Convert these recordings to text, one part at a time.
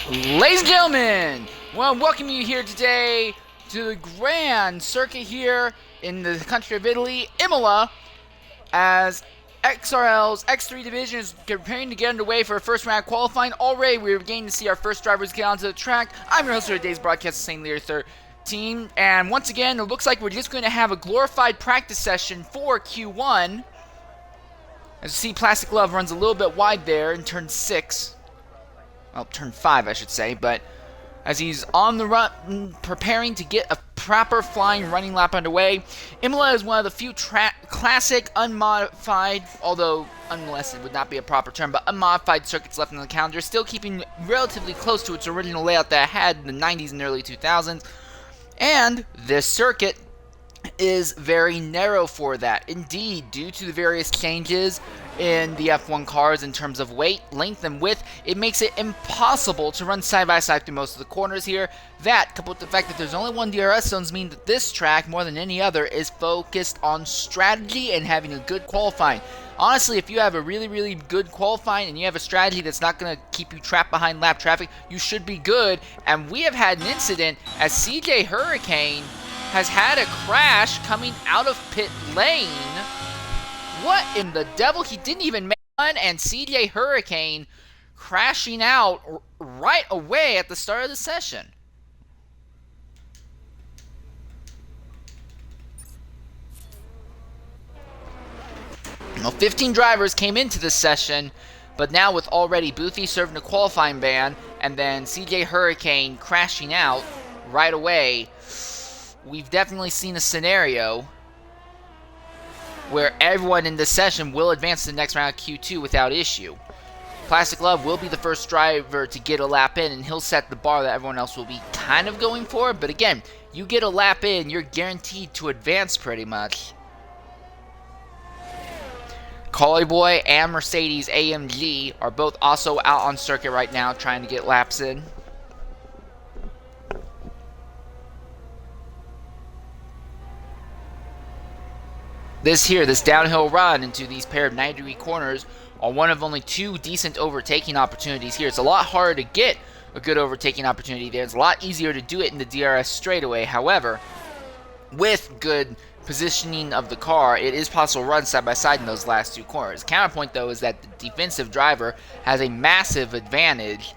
Ladies and gentlemen, I want to welcome you here today to the grand circuit here in the country of Italy, Imola, as XRL's X3 division is preparing to get underway for a first round qualifying. Already, we're beginning to see our first drivers get onto the track. I'm your host for today's broadcast, the St. Lear 13, and once again, it looks like we're just going to have a glorified practice session for Q1. As you see, Plastic Glove runs a little bit wide there in turn 6. Well, turn 5, I should say, but as he's on the run, preparing to get a proper flying running lap underway. Imola is one of the few classic, unmodified, although unmolested would not be a proper term, but unmodified circuits left on the calendar, still keeping relatively close to its original layout that it had in the 90s and early 2000s. And this circuit is very narrow for that. Indeed, due to the various changes in the F1 cars in terms of weight, length, and width, it makes it impossible to run side by side through most of the corners here. That, coupled with the fact that there's only one DRS zones, means that this track, more than any other, is focused on strategy and having a good qualifying. Honestly, if you have a really good qualifying and you have a strategy that's not going to keep you trapped behind lap traffic, you should be good. And we have had an incident as CJ Hurricane has had a crash coming out of pit lane. What in the devil? He didn't even make one, and CJ Hurricane crashing out right away at the start of the session. Well, 15 drivers came into this session, but now with already Boothie serving a qualifying ban, and then CJ Hurricane crashing out right away, we've definitely seen a scenario where everyone in this session will advance to the next round of Q2 without issue. Plastic Glove will be the first driver to get a lap in, and he'll set the bar that everyone else will be kind of going for. But again, you get a lap in, you're guaranteed to advance pretty much. Collie Boy and Mercedes AMG are both also out on circuit right now trying to get laps in. This downhill run into these pair of 90-degree corners are one of only two decent overtaking opportunities here. It's a lot harder to get a good overtaking opportunity there. It's a lot easier to do it in the DRS straightaway. However, with good positioning of the car, it is possible to run side by side in those last two corners. Counterpoint, though, is that the defensive driver has a massive advantage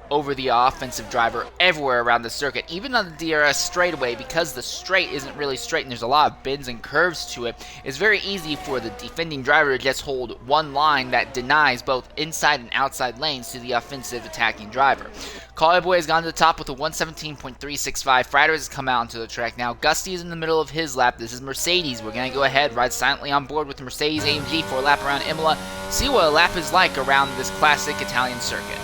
over the offensive driver everywhere around the circuit, even on the DRS straightaway, because the straight isn't really straight and there's a lot of bends and curves to it. It's very easy for the defending driver to just hold one line that denies both inside and outside lanes to the offensive attacking driver. Collie Boy has gone to the top with a 117.365. Fratters has come out onto the track now. Gusty is in the middle of his lap. This is Mercedes. We're going to go ahead, ride silently on board with the Mercedes AMG for a lap around Imola. See what a lap is like around this classic Italian circuit.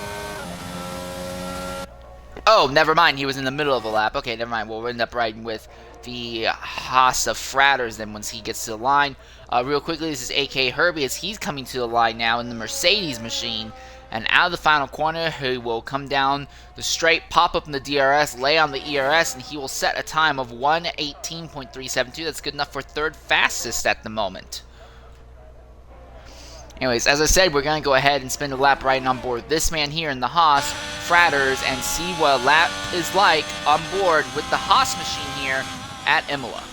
Oh, never mind. He was in the middle of a lap. Okay, never mind. We'll end up riding with the Haas of Fratters then once he gets to the line. Real quickly, this is AK Herbie as he's coming to the line now in the Mercedes machine. And out of the final corner, he will come down the straight, pop up in the DRS, lay on the ERS, and he will set a time of 1:18.372. That's good enough for third fastest at the moment. Anyways, as I said, we're going to go ahead and spend a lap riding on board this man here in the Haas, Fratters, and see what a lap is like on board with the Haas machine here at Imola.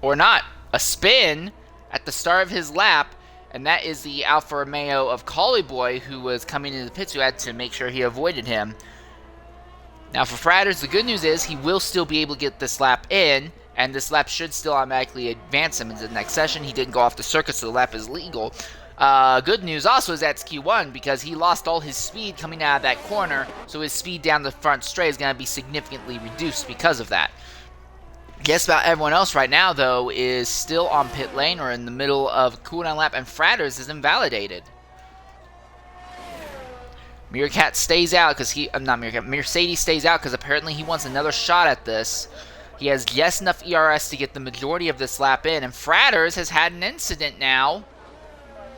Or not. A spin at the start of his lap, and that is the Alfa Romeo of Collie Boy who was coming into the pits, who had to make sure he avoided him. Now for Fratters, the good news is he will still be able to get this lap in, and this lap should still automatically advance him into the next session. He didn't go off the circuit, so the lap is legal. Good news also is that's Q1, because he lost all his speed coming out of that corner, so his speed down the front straight is going to be significantly reduced because of that. Guess about everyone else right now, though, is still on pit lane or in the middle of a cooldown lap, and Fratters is invalidated. Meerkat stays out because Mercedes stays out because apparently he wants another shot at this. He has just enough ERS to get the majority of this lap in, and Fratters has had an incident now.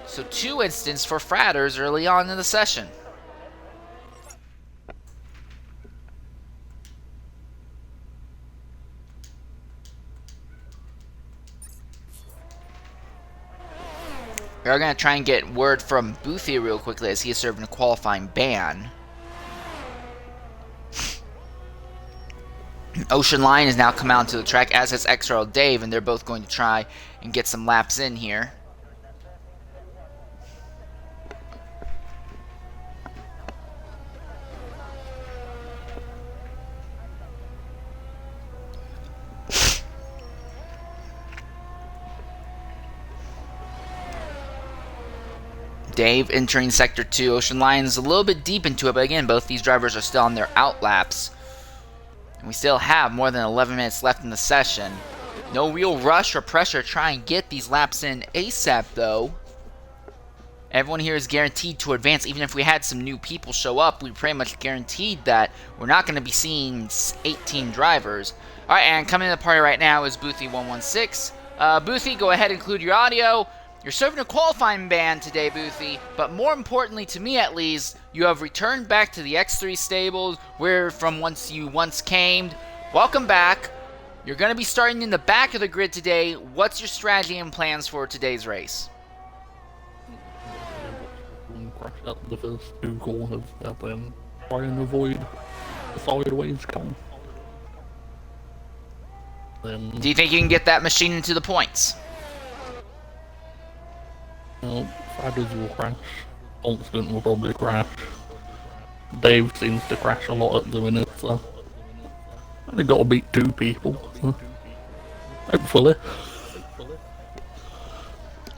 So 2 incidents for Fratters early on in the session. We are going to try and get word from Boothie real quickly as he is serving a qualifying ban. Ocean Lion has now come out to the track, as has XRL Dave, and they're both going to try and get some laps in here. Dave entering Sector 2. Ocean Lion is a little bit deep into it, but again, both these drivers are still on their out laps. And we still have more than 11 minutes left in the session. No real rush or pressure to try and get these laps in ASAP, though. Everyone here is guaranteed to advance. Even if we had some new people show up, we pretty much guaranteed that we're not going to be seeing 18 drivers. Alright, and coming to the party right now is Boothie116. Boothie, go ahead and include your audio. You're serving a qualifying ban today, Boothie, but more importantly, to me at least, you have returned back to the X3 stables, where from whence you once came. Welcome back. You're going to be starting in the back of the grid today. What's your strategy and plans for today's race? Crash out the first 2 corners and then try and avoid the sideways come. Then, Do you think you can get that machine into the points? well, Fradders will crash. Constant will probably crash. Dave seems to crash a lot at the minute, so only got to beat 2 people. So hopefully.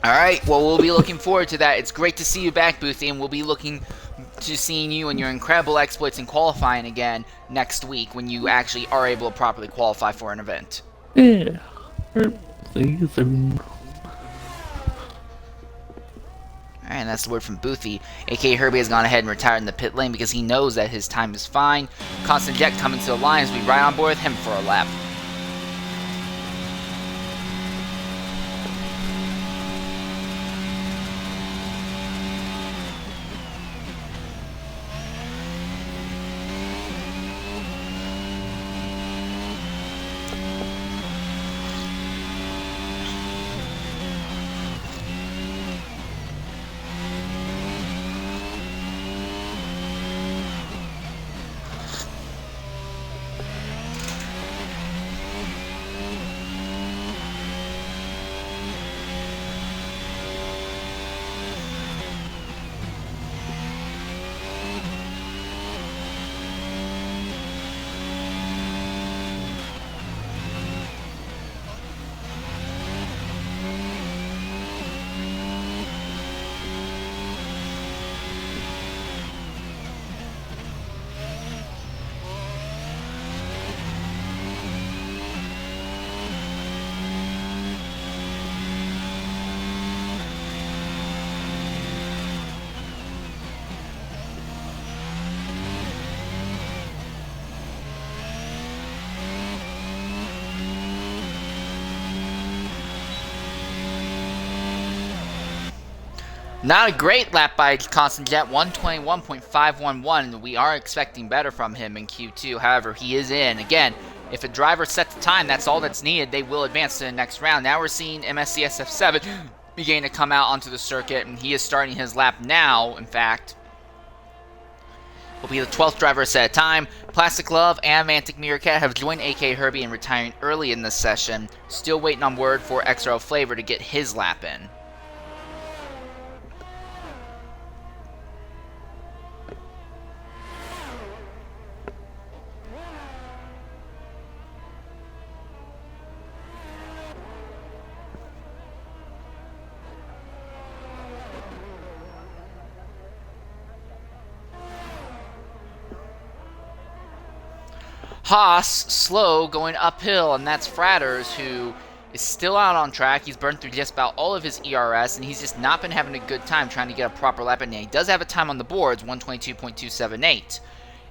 Alright, well, we'll be looking forward to that. It's great to see you back, Boothie, and we'll be looking to seeing you and your incredible exploits in qualifying again next week when you actually are able to properly qualify for an event. Yeah. See you soon. Alright, and that's the word from Boothie. A.K.A. Herbie has gone ahead and retired in the pit lane because he knows that his time is fine. Constant Jet coming to the line as we ride on board with him for a lap. Not a great lap by Constant Jet, 121.511. We are expecting better from him in Q2. However, he is in. Again, if a driver sets the time, that's all that's needed. They will advance to the next round. Now we're seeing MSCSF7 beginning to come out onto the circuit, and he is starting his lap now, in fact. Will be the 12th driver set a time. Plastic Love and Mantic Meerkat have joined AK Herbie in retiring early in this session. Still waiting on word for XRO Flavor to get his lap in. Haas, slow, going uphill, and that's Fradders, who is still out on track. He's burned through just about all of his ERS, and he's just not been having a good time trying to get a proper lap in. He does have a time on the boards, 122.278.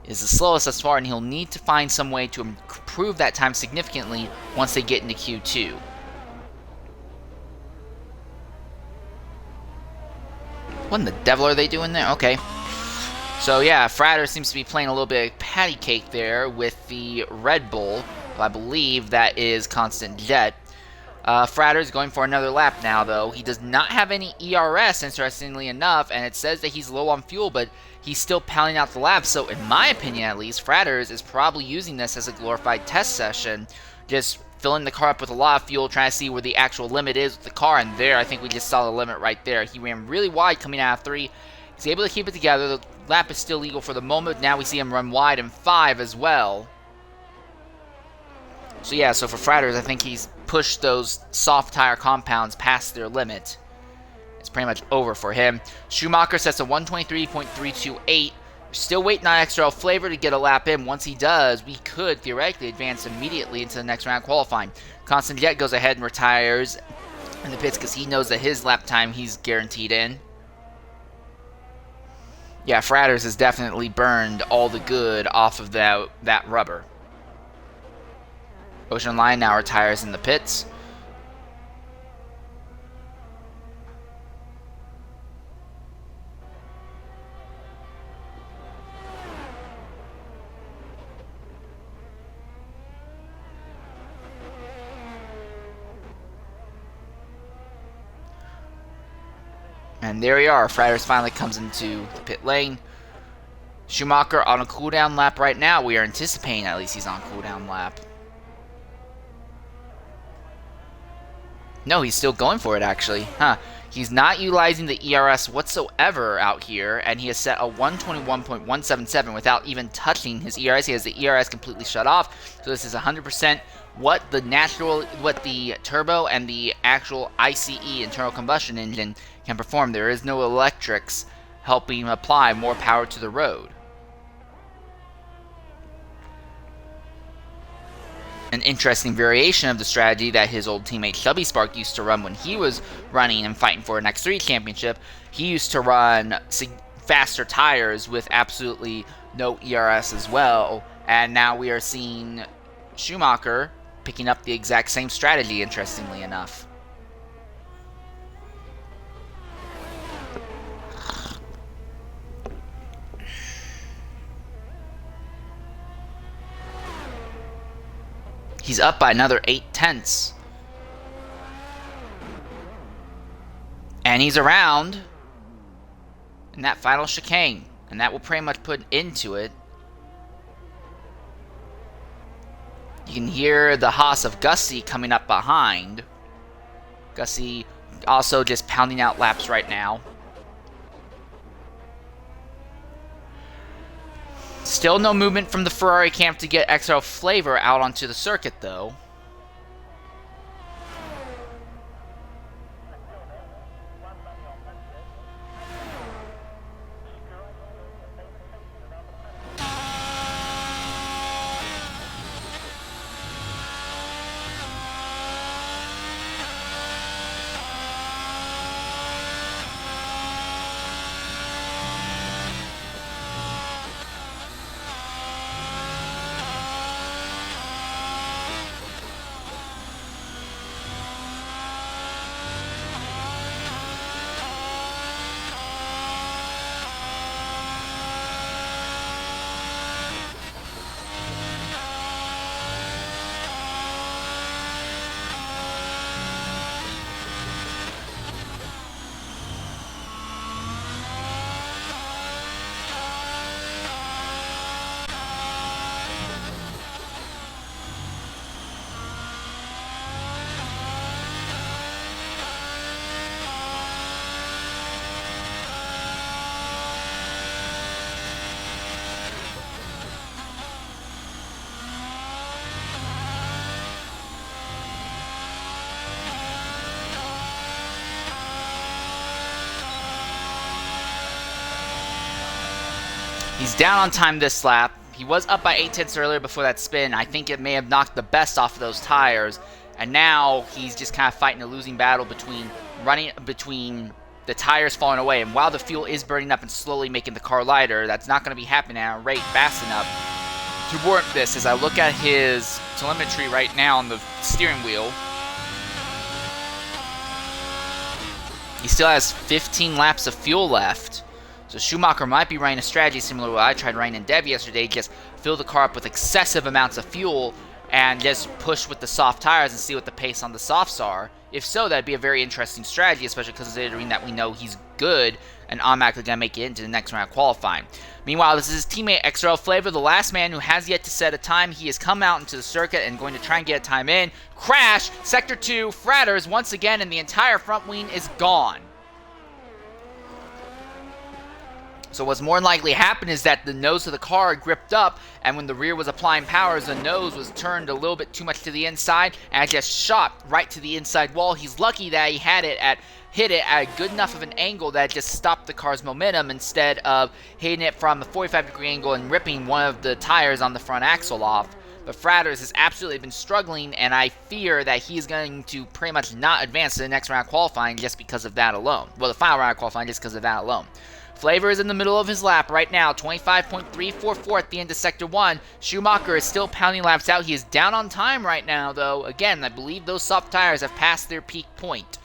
Is the slowest thus far, and he'll need to find some way to improve that time significantly once they get into Q2. What in the devil are they doing there? Okay. So yeah, Fratter seems to be playing a little bit of patty cake there with the Red Bull. I believe that is Constant Jet. Fratter's going for another lap now, though. He does not have any ERS, interestingly enough, and it says that he's low on fuel, but he's still pounding out the laps. So, in my opinion at least, Fratters is probably using this as a glorified test session, just filling the car up with a lot of fuel, trying to see where the actual limit is with the car, and there, I think we just saw the limit right there. He ran really wide coming out of 3. He's able to keep it together. The lap is still legal for the moment. Now we see him run wide in 5 as well. So yeah, so for Fratters, I think he's pushed those soft tire compounds past their limit. It's pretty much over for him. Schumacher sets a 123.328. We're still waiting on XRL Flavor to get a lap in. Once he does, we could theoretically advance immediately into the next round qualifying. Constant Jet goes ahead and retires in the pits because he knows that his lap time he's guaranteed in. Yeah, Fratters has definitely burned all the good off of that rubber. Ocean Line now retires in the pits. And there we are. Fratters finally comes into the pit lane. Schumacher on a cooldown lap right now. We are anticipating at least he's on cooldown lap. No, he's still going for it, actually. He's not utilizing the ERS whatsoever out here, and he has set a 121.177 without even touching his ERS. He has the ERS completely shut off, so this is 100% what the turbo and the actual ICE, internal combustion engine, can perform. There is no electrics helping apply more power to the road. An interesting variation of the strategy that his old teammate Chubby Spark used to run when he was running and fighting for an X3 championship. He used to run faster tires with absolutely no ERS as well, and now we are seeing Schumacher picking up the exact same strategy, interestingly enough. He's up by another 0.8. And he's around in that final chicane. And that will pretty much put into it. You can hear the Haas of Gussie coming up behind. Gussie also just pounding out laps right now. Still no movement from the Ferrari camp to get XRL Flavor out onto the circuit, though. He's down on time this lap. He was up by 0.8 earlier before that spin. I think it may have knocked the best off of those tires. And now he's just kind of fighting a losing battle between the tires falling away. And while the fuel is burning up and slowly making the car lighter, that's not going to be happening at a rate fast enough to warrant this. As I look at his telemetry right now on the steering wheel, he still has 15 laps of fuel left. So Schumacher might be running a strategy similar to what I tried running in Dev yesterday, just fill the car up with excessive amounts of fuel and just push with the soft tires and see what the pace on the softs are. If so, that'd be a very interesting strategy, especially considering that we know he's good and automatically going to make it into the next round of qualifying. Meanwhile, this is his teammate XRL Flavor, the last man who has yet to set a time. He has come out into the circuit and going to try and get a time in. Crash, Sector 2, Fratters once again, and the entire front wing is gone. So what's more than likely happened is that the nose of the car gripped up, and when the rear was applying powers, the nose was turned a little bit too much to the inside, and it just shot right to the inside wall. He's lucky that he hit it at a good enough of an angle that it just stopped the car's momentum instead of hitting it from a 45-degree angle and ripping one of the tires on the front axle off. But Fratters has absolutely been struggling, and I fear that he's going to pretty much not advance to the next round of qualifying just because of that alone. Well, the final round of qualifying just because of that alone. Flavor is in the middle of his lap right now, 25.344 at the end of Sector 1. Schumacher is still pounding laps out. He is down on time right now, though. Again, I believe those soft tires have passed their peak point.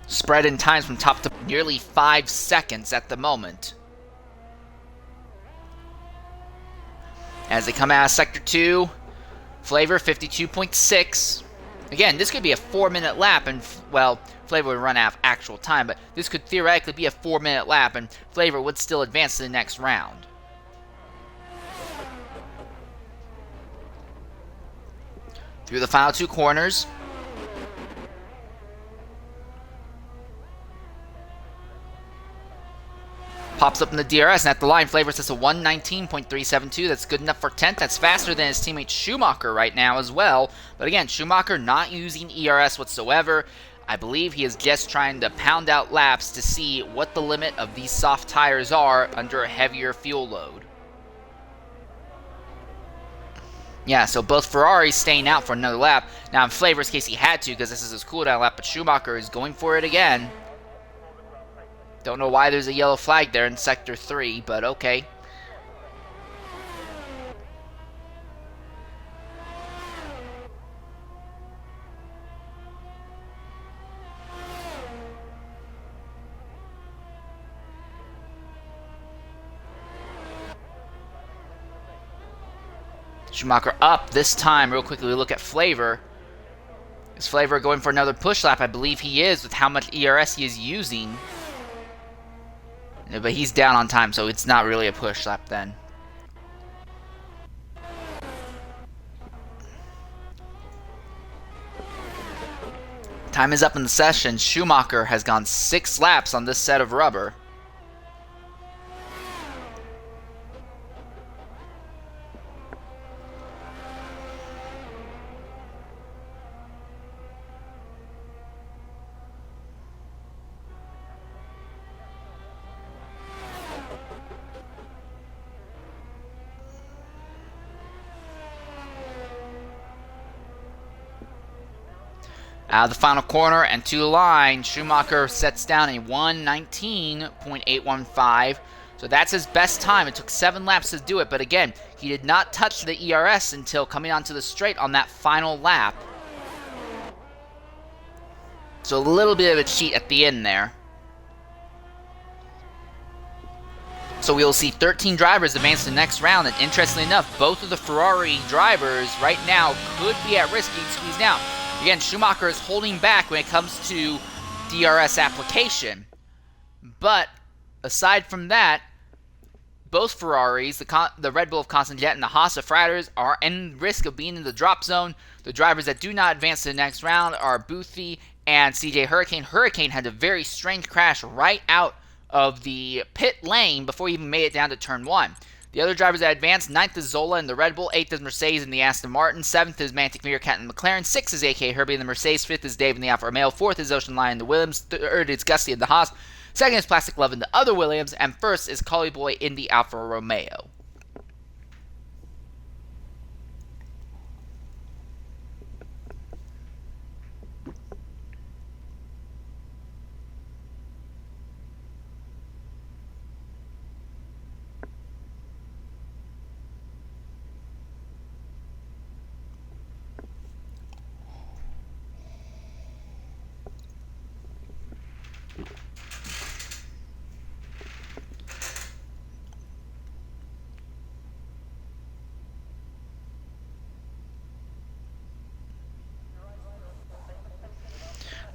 Spread in times from top to nearly 5 seconds at the moment. As they come out of Sector 2, Flavor 52.6. Again, this could be a 4-minute lap, and, well, Flavor would run out of actual time, but this could theoretically be a 4-minute lap, and Flavor would still advance to the next round. Through the final 2 corners. Pops up in the DRS, and at the line, Flavor says a 119.372. That's good enough for 10th. That's faster than his teammate Schumacher right now as well. But again, Schumacher not using ERS whatsoever. I believe he is just trying to pound out laps to see what the limit of these soft tires are under a heavier fuel load. Yeah, so both Ferraris staying out for another lap. Now, in Flavor's case, he had to because this is his cooldown lap, but Schumacher is going for it again. Don't know why there's a yellow flag there in Sector 3, but okay. Schumacher up this time. Real quickly, we look at Flavor. Is Flavor going for another push lap? I believe he is with how much ERS he is using. But he's down on time, so it's not really a push lap then. Time is up in the session. Schumacher has gone 6 laps on this set of rubber. Out of the final corner and to the line, Schumacher sets down a 119.815. So that's his best time. It took 7 laps to do it, but again, he did not touch the ERS until coming onto the straight on that final lap. So a little bit of a cheat at the end there. So we will see 13 drivers advance to the next round, and interestingly enough, both of the Ferrari drivers right now could be at risk of being squeezed out. Again, Schumacher is holding back when it comes to DRS application. But aside from that, both Ferraris, the Red Bull of Constant Jet and the Haas of Fratters, are in risk of being in the drop zone. The drivers that do not advance to the next round are Boothby and CJ Hurricane. Hurricane had a very strange crash right out of the pit lane before he even made it down to turn 1. The other drivers that advanced, 9th is Zola in the Red Bull, 8th is Mercedes in the Aston Martin, 7th is Mantic Meerkat in the McLaren, 6th is AK Herbie in the Mercedes, 5th is Dave in the Alfa Romeo, 4th is Ocean Lion in the Williams, 3rd is Gusty in the Haas, 2nd is Plastic Love in the other Williams, and 1st is Collie Boy in the Alfa Romeo.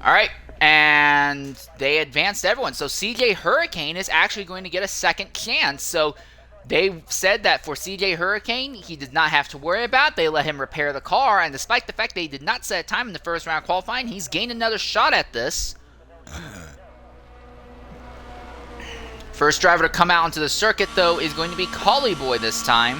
All right, and they advanced everyone. So CJ Hurricane is actually going to get a second chance. So they said that for CJ Hurricane, he did not have to worry about it. They let him repair the car, and despite the fact they did not set a time in the first round qualifying, he's gained another shot at this. First driver to come out onto the circuit, though, is going to be Collie Boy this time.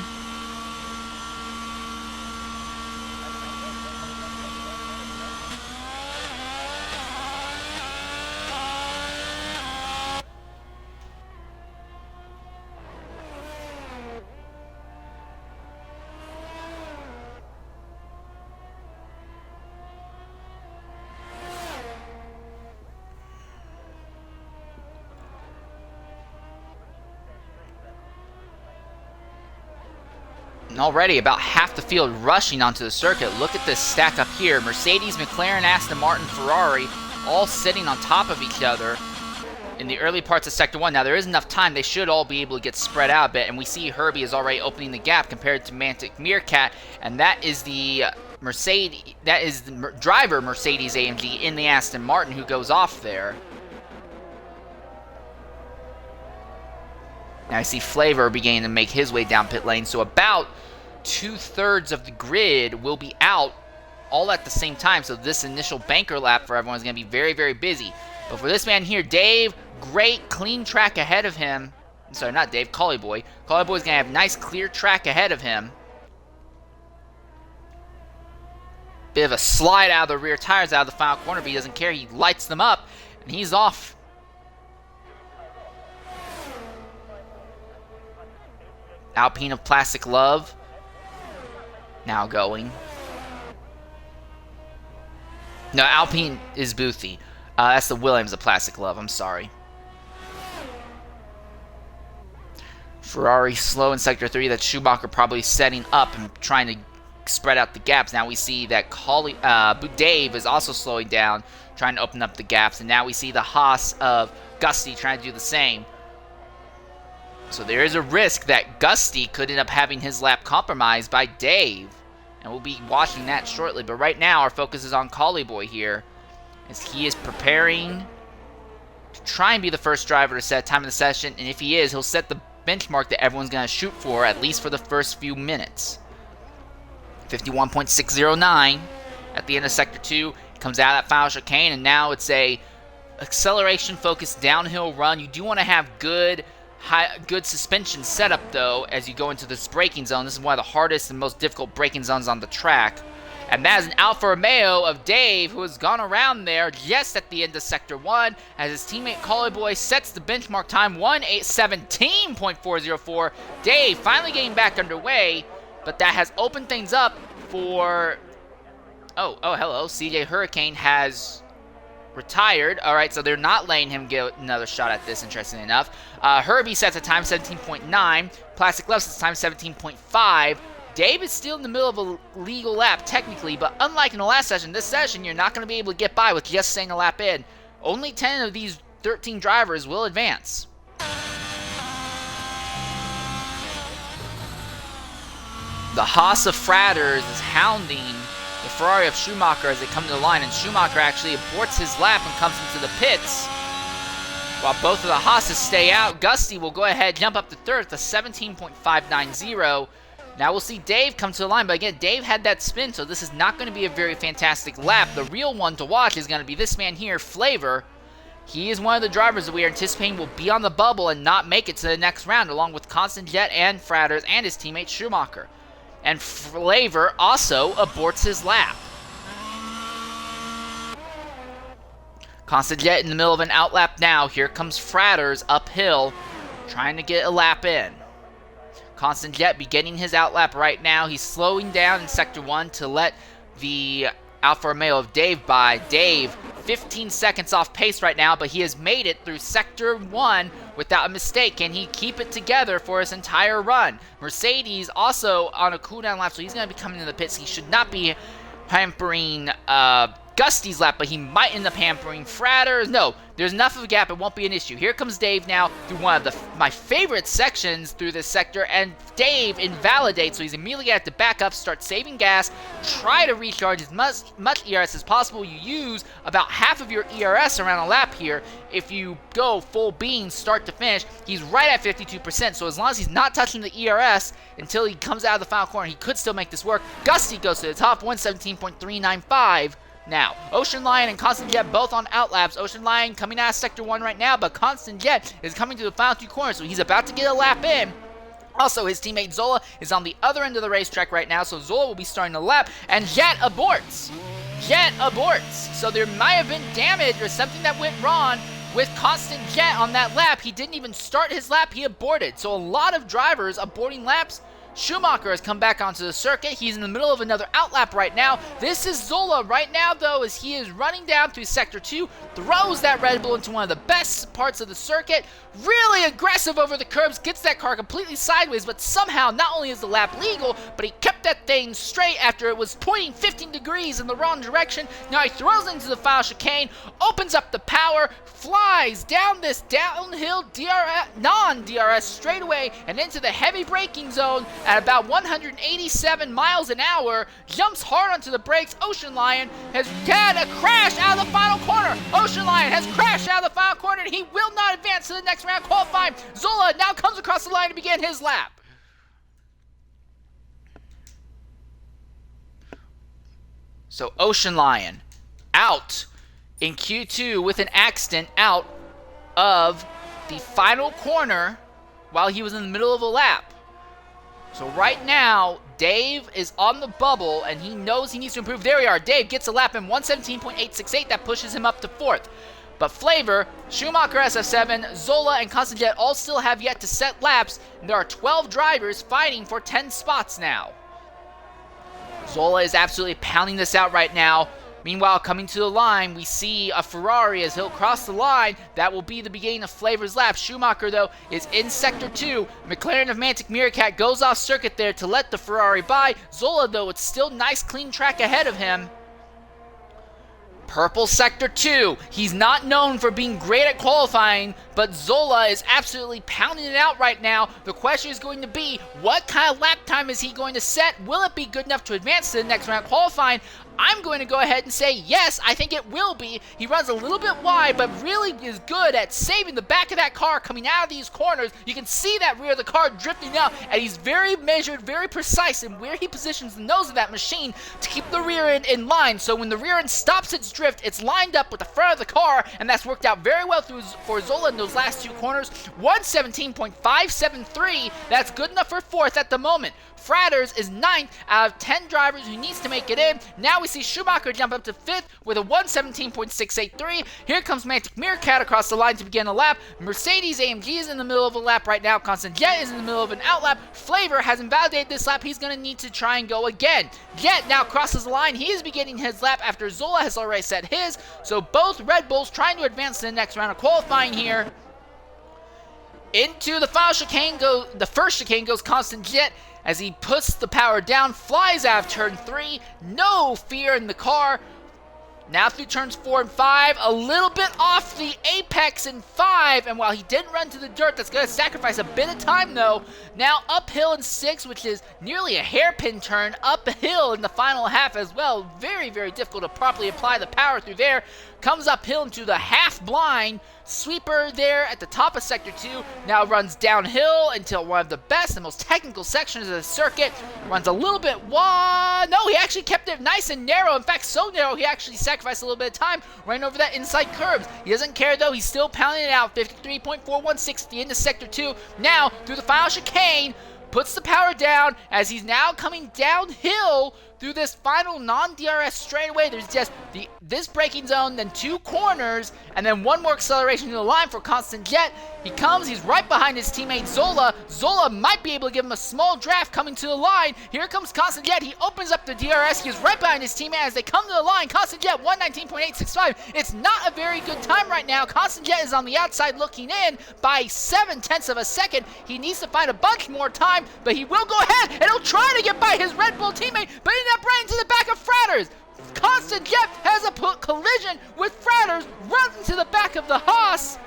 And already about half the field rushing onto the circuit. Look at this stack up here. Mercedes, McLaren, Aston Martin, Ferrari, all sitting on top of each other in the early parts of Sector 1. Now, there is enough time. They should all be able to get spread out a bit. And we see Herbie is already opening the gap compared to Mantic Meerkat. And that is the driver Mercedes AMG in the Aston Martin who goes off there. Now I see Flavor beginning to make his way down pit lane, so about 2/3 of the grid will be out all at the same time. So this initial banker lap for everyone is going to be very, very busy. But for this man here, Dave, great clean track ahead of him. Sorry, not Dave, Collie Boy. Collie Boy's going to have nice clear track ahead of him. Bit of a slide out of the rear tires out of the final corner, but he doesn't care. He lights them up, and he's off. Alpine of Plastic Love now going. No, Alpine is Boothie. That's the Williams of Plastic Love. I'm sorry. Ferrari slow in Sector 3. That's Schumacher probably setting up and trying to spread out the gaps. Now we see that Dave is also slowing down, trying to open up the gaps. And now we see the Haas of Gusty trying to do the same. So there is a risk that Gusty could end up having his lap compromised by Dave. And we'll be watching that shortly. But right now, our focus is on Collie Boy here, as he is preparing to try and be the first driver to set a time in the session. And if he is, he'll set the benchmark that everyone's going to shoot for, at least for the first few minutes. 51.609 at the end of Sector 2. Comes out of that final chicane, and now it's a acceleration-focused downhill run. You do want to have good suspension setup, though, as you go into this braking zone. This is one of the hardest and most difficult braking zones on the track. And that is an Alfa Romeo of Dave, who has gone around there just at the end of Sector 1, as his teammate Collie Boy sets the benchmark time, 1:17.404. Dave finally getting back underway, but that has opened things up for... Oh, hello. CJ Hurricane has retired. All right, so they're not letting him get another shot at this, interestingly enough. Herbie sets a time 17.9. Plastic Love sets a time 17.5. Dave is still in the middle of a legal lap, technically, but unlike in the last session, this session, you're not going to be able to get by with just staying a lap in. Only 10 of these 13 drivers will advance. The Haas of Fratters is hounding the Ferrari of Schumacher as they come to the line, and Schumacher actually aborts his lap and comes into the pits. While both of the Haas's stay out, Gusty will go ahead, jump up to third with a 17.590. Now we'll see Dave come to the line, but again, Dave had that spin, so this is not going to be a very fantastic lap. The real one to watch is going to be this man here, Flavor. He is one of the drivers that we are anticipating will be on the bubble and not make it to the next round, along with Constant Jet and Fratters and his teammate Schumacher. And Flavor also aborts his lap. Constant Jet in the middle of an outlap now. Here comes Fratters uphill, trying to get a lap in. Constant Jet beginning his outlap right now. He's slowing down in Sector 1 to let the Alfa Romeo of Dave by. Dave, 15 seconds off pace right now, but he has made it through Sector 1 without a mistake. Can he keep it together for his entire run? Mercedes also on a cooldown lap, so he's going to be coming in the pits. He should not be hampering Gusty's lap, but he might end up hampering Fratters. No, there's enough of a gap, it won't be an issue. Here comes Dave now through one of my favorite sections through this sector, and Dave invalidates, so he's immediately going to have to back up, start saving gas, try to recharge as much ERS as possible. You use about half of your ERS around a lap here. If you go full beans, start to finish, he's right at 52%, so as long as he's not touching the ERS until he comes out of the final corner, he could still make this work. Gusty goes to the top, 117.395. Now, Ocean Lion and Constant Jet both on outlaps. Ocean Lion coming out of Sector 1 right now, but Constant Jet is coming to the final 2 corners, so he's about to get a lap in. Also, his teammate Zola is on the other end of the racetrack right now, so Zola will be starting the lap, and Jet aborts. Jet aborts. So there might have been damage or something that went wrong with Constant Jet on that lap. He didn't even start his lap, he aborted. So a lot of drivers aborting laps. Schumacher has come back onto the circuit. He's in the middle of another outlap right now. This is Zola right now, though, as he is running down through Sector 2, throws that Red Bull into one of the best parts of the circuit, really aggressive over the curbs, gets that car completely sideways, but somehow not only is the lap legal, but he kept that thing straight after it was pointing 15 degrees in the wrong direction. Now he throws into the final chicane, opens up the power, flies down this downhill non-DRS straightaway and into the heavy braking zone at about 187 miles an hour, jumps hard onto the brakes. Ocean Lion has had a crash out of the final corner. Ocean Lion has crashed out of the final corner, and he will not advance to the next round qualifying. Zola now comes across the line to begin his lap. So Ocean Lion out in Q2 with an accident out of the final corner while he was in the middle of a lap. So right now, Dave is on the bubble, and he knows he needs to improve. There we are. Dave gets a lap in 117.868. That pushes him up to 4th. But Flavor, Schumacher SF7, Zola, and Constant Jet all still have yet to set laps, and there are 12 drivers fighting for 10 spots now. Zola is absolutely pounding this out right now. Meanwhile, coming to the line, we see a Ferrari as he'll cross the line. That will be the beginning of Flavor's lap. Schumacher, though, is in Sector 2. McLaren of Mantic Meerkat goes off circuit there to let the Ferrari by. Zola, though, it's still nice, clean track ahead of him. Purple Sector 2. He's not known for being great at qualifying, but Zola is absolutely pounding it out right now. The question is going to be, what kind of lap time is he going to set? Will it be good enough to advance to the next round qualifying? I'm going to go ahead and say yes, I think it will be. He runs a little bit wide, but really is good at saving the back of that car coming out of these corners. You can see that rear of the car drifting out, and he's very measured, very precise in where he positions the nose of that machine to keep the rear end in line. So when the rear end stops its drift, it's lined up with the front of the car, and that's worked out very well for Zola in those last 2 corners. 117.573, that's good enough for 4th at the moment. Fratters is 9th out of 10 drivers who needs to make it in. Now we see Schumacher jump up to 5th with a 117.683. Here comes Mantic Meerkat across the line to begin a lap. Mercedes AMG is in the middle of a lap right now. Constant Jet is in the middle of an outlap. Flavor has invalidated this lap. He's going to need to try and go again. Jet now crosses the line. He is beginning his lap after Zola has already set his. So both Red Bulls trying to advance to the next round of qualifying here. Into the final chicane the first chicane goes Constant Jet as he puts the power down, flies out of turn 3, no fear in the car. Now through turns 4 and 5, a little bit off the apex in 5, and while he didn't run to the dirt, that's going to sacrifice a bit of time though. Now uphill in 6, which is nearly a hairpin turn, uphill in the final half as well. Very, very difficult to properly apply the power through there. Comes uphill into the half blind. Sweeper there at the top of Sector 2, now runs downhill until one of the best and most technical sections of the circuit. Runs a little bit wide. No, he actually kept it nice and narrow. In fact, so narrow he actually sacrificed a little bit of time running over that inside curbs. He doesn't care though, he's still pounding it out. 53.416 at the end of Sector 2. Now, through the final chicane, puts the power down as he's now coming downhill through this final non-DRS straightaway. There's just this braking zone, then 2 corners, and then 1 more acceleration to the line for Constant Jet. He comes, he's right behind his teammate Zola. Zola might be able to give him a small draft coming to the line. Here comes Constant Jet. He opens up the DRS. He is right behind his teammate as they come to the line. Constant Jet, 119.865. It's not a very good time right now. Constant Jet is on the outside looking in by 7/10 of a second. He needs to find a bunch more time, but he will go ahead and he'll try to get by his Red Bull teammate, but he ended up running to the back of Fratters. Constant Jet has a collision with Fratters, runs into the back of the Haas,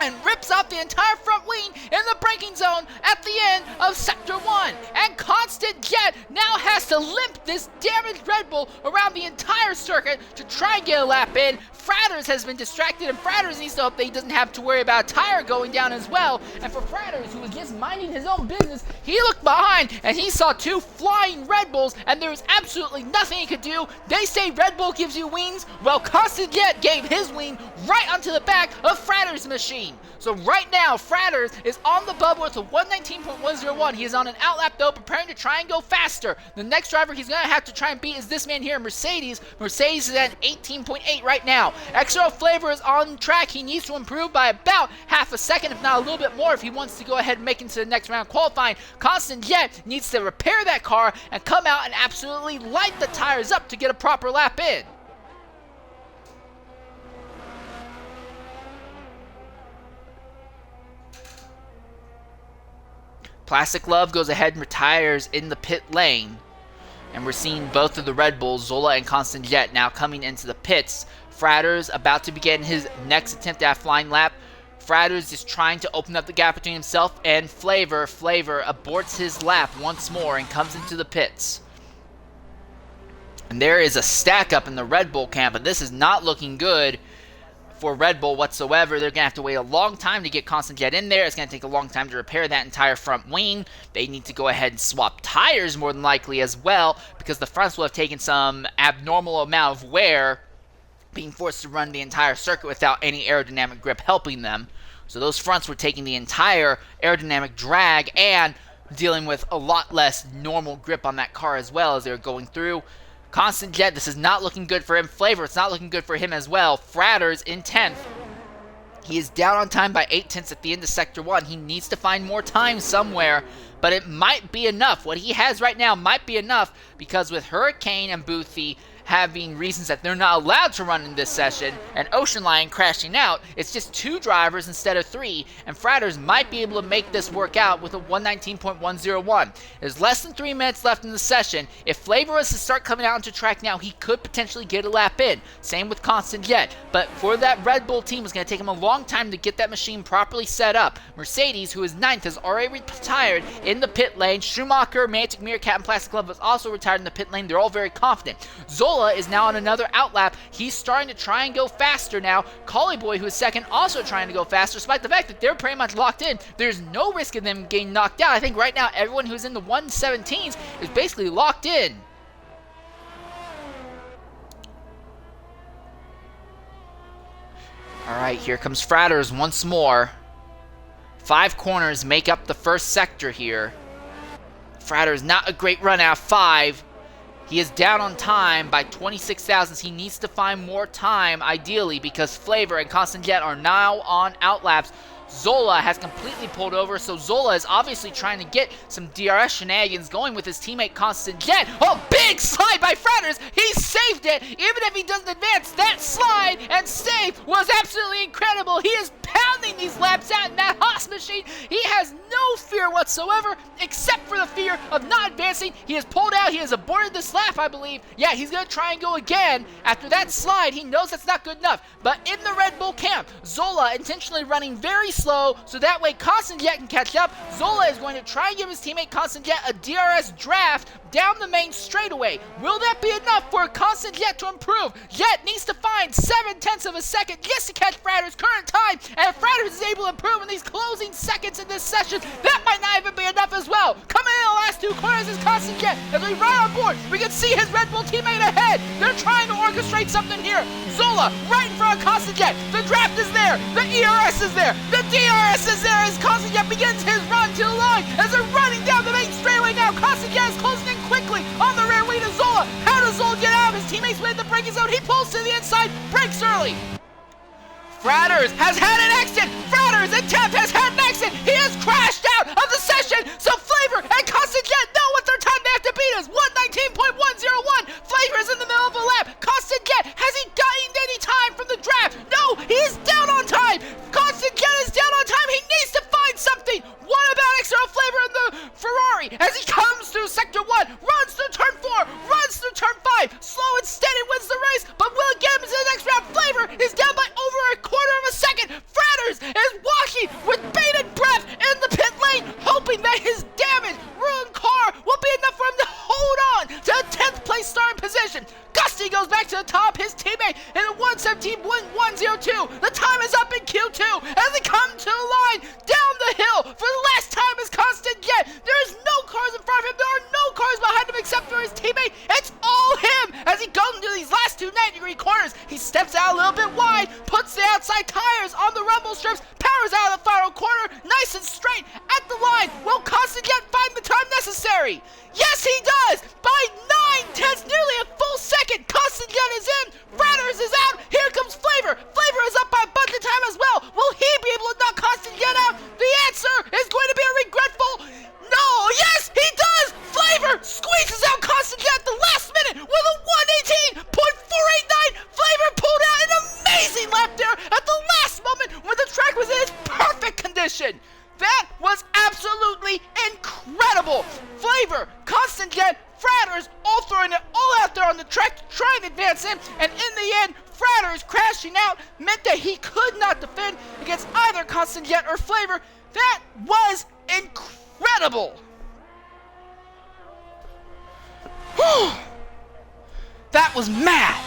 and rips off the entire front wing in the braking zone at the end of Sector 1. And Constant Jet now has to limp this damaged Red Bull around the entire circuit to try and get a lap in. Fratters has been distracted, and Fratters needs to hope that he doesn't have to worry about a tire going down as well. And for Fratters, who was just minding his own business, he looked behind and he saw two flying Red Bulls, and there was absolutely nothing he could do. They say Red Bull gives you wings. Well, Constant Jet gave his wing right onto the back of Fratters' machine. So right now, Fratters is on the bubble with a 119.101. He is on an outlap though, preparing to try and go faster. The next driver he's going to have to try and beat is this man here, Mercedes. Mercedes is at 18.8 right now. XRL Flavor is on track. He needs to improve by about half a second, if not a little bit more, if he wants to go ahead and make it to the next round qualifying. Constant Jet needs to repair that car and come out and absolutely light the tires up to get a proper lap in. Plastic Love goes ahead and retires in the pit lane. And we're seeing both of the Red Bulls, Zola and Constant Jet, now coming into the pits. Fratters about to begin his next attempt at a flying lap. Fratters is trying to open up the gap between himself and Flavor. Flavor aborts his lap once more and comes into the pits. And there is a stack up in the Red Bull camp, and this is not looking good for Red Bull whatsoever. They're going to have to wait a long time to get Constant Jet in there. It's going to take a long time to repair that entire front wing. They need to go ahead and swap tires more than likely as well, because the fronts will have taken some abnormal amount of wear, being forced to run the entire circuit without any aerodynamic grip helping them. So those fronts were taking the entire aerodynamic drag and dealing with a lot less normal grip on that car as well as they were going through. Constant Jet, this is not looking good for him. Flavor, it's not looking good for him as well. Fratters in 10th. He is down on time by 8/10 at the end of Sector 1. He needs to find more time somewhere, but it might be enough. What he has right now might be enough, because with Hurricane and Boothie having reasons that they're not allowed to run in this session, and Ocean Lion crashing out, it's just 2 drivers instead of 3, and Fratters might be able to make this work out with a 119.101. There's less than 3 minutes left in the session. If Flavor was to start coming out onto track now, he could potentially get a lap in. Same with Constant Jet. But for that Red Bull team, it's going to take him a long time to get that machine properly set up. Mercedes, who is 9th, has already retired in the pit lane. Schumacher, Mantic Meerkat, and Plastic Glove has also retired in the pit lane. They're all very confident. Zola is now on another outlap. He's starting to try and go faster now. Collie Boy, who is 2nd, also trying to go faster, despite the fact that they're pretty much locked in. There's no risk of them getting knocked out. I think right now everyone who's in the 117s is basically locked in. Alright, here comes Fratters once more. 5 corners make up the first sector here. Fratters, not a great run out of 5. He is down on time by 26 thousandths. He needs to find more time, ideally, because Flavor and Constant Jet are now on outlaps. Zola has completely pulled over, so Zola is obviously trying to get some DRS shenanigans going with his teammate Constant Jet. Oh, big slide by Fratters! He saved it! Even if he doesn't advance, that slide and save was absolutely incredible! He is pounding these laps out in that Haas machine. He has no fear whatsoever, except for the fear of not advancing. He has pulled out. He has aborted this lap, I believe. Yeah, he's going to try and go again. After that slide, he knows that's not good enough. But in the Red Bull camp, Zola intentionally running very slow, so that way Constant Jet can catch up. Zola is going to try and give his teammate Constant Jet a DRS draft down the main straightaway. Will that be enough for Constant Jet to improve? Jet needs to find 7/10 of a second just to catch Fratters' current time, and if Fratters is able to improve in these closing seconds in this session, that might not even be enough as well. Coming in the last 2 corners is Constant Jet. As we ride on board, we can see his Red Bull teammate ahead. They're trying to orchestrate something here. Zola right in front of Constant Jet. The draft is there. The ERS is there. The DRS is there as Constant Jet begins his run to the line. As they're running down the main straightaway now, Constant Jet is closing in quickly on the rear wing of Zola. How does Zola get out of his teammates within the braking zone? He pulls to the inside, brakes early. Fratters has had an accident. Fratters in 10th has had an accident. He has crashed out of the session. So Flavor and Constant Jet know what their time they have to beat is. 119.101. Flavor is in the middle of a lap. Constant Jet, has he gained any time from the draft? No, he is down on time. Constant Jet is down on time. He needs to find something. What about extra Flavor in the Ferrari as he comes through Sector 1, runs through Turn 4, runs through Turn 5, slow and steady with in 1:17.102. The time is up in Q2 as they come to the line down the hill for the last time as Constant Jet. There is no cars in front of him. There are no cars behind him except for his teammate. It's all him as he goes into these last two 90-degree corners. He steps out a little bit wide, puts the outside tires on the rumble strips, powers out of the final corner, nice and straight at the line. Will Constant Jet find the time necessary? Yes, he does! By 9/10, nearly a full second, Constant Jet is in, Fratters is out, here comes Flavor. Flavor is up by a bunch of time as well. Will he be able to knock Constant Jet out? The answer is going to be a regretful no. Yes, he does! Flavor squeezes out Constant Jet at the last minute with a 1:18.489. Flavor pulled out an amazing lap there at the last moment when the track was in its perfect condition. That was absolutely incredible. Flavor, Constant Jet, Fratters all throwing it all out there on the track to try and advance him, and in the end, Fratters crashing out meant that he could not defend against either Constant Jet or Flavor. That was incredible. Whew. That was mad.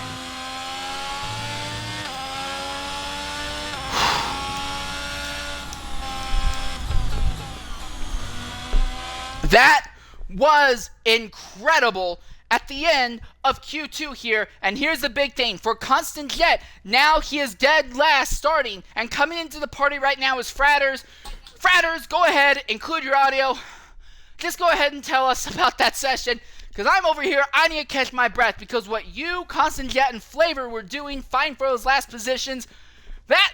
That was incredible at the end of Q2 here, and here's the big thing. For Constant Jet, now he is dead last starting, and coming into the party right now is Fratters. Fratters, go ahead, include your audio. Just go ahead and tell us about that session, because I'm over here, I need to catch my breath, because what you, Constant Jet, and Flavor were doing, fighting for those last positions, that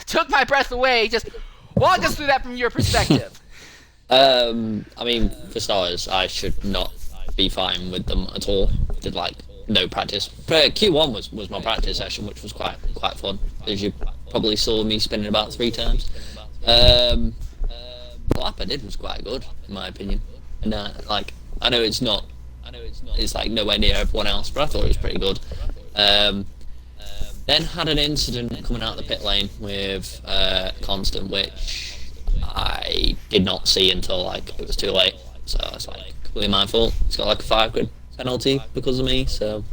took my breath away. Just walk us through that from your perspective. I mean, for starters, I should not be fighting with them at all. Did like no practice. But Q1 was my practice session, which was quite fun. As you probably saw me spinning about 3 times. The lap I did was quite good, in my opinion. And I know it's not. It's like nowhere near everyone else, but I thought it was pretty good. Then had an incident coming out of the pit lane with Constant, which I did not see until like it was too late, so it's like completely my fault. It's got like a £5 penalty because of me, so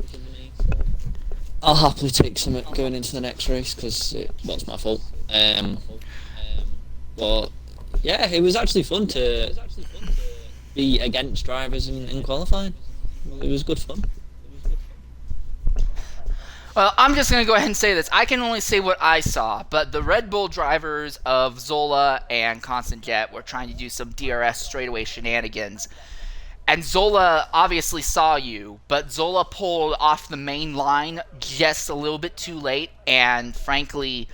I'll happily take some going into the next race because it was my fault. But yeah, it was actually fun to be against drivers in qualifying. It was good fun. Well, I'm just going to go ahead and say this. I can only say what I saw, but the Red Bull drivers of Zola and Constant Jet were trying to do some DRS straightaway shenanigans. And Zola obviously saw you, but Zola pulled off the main line just a little bit too late, and frankly,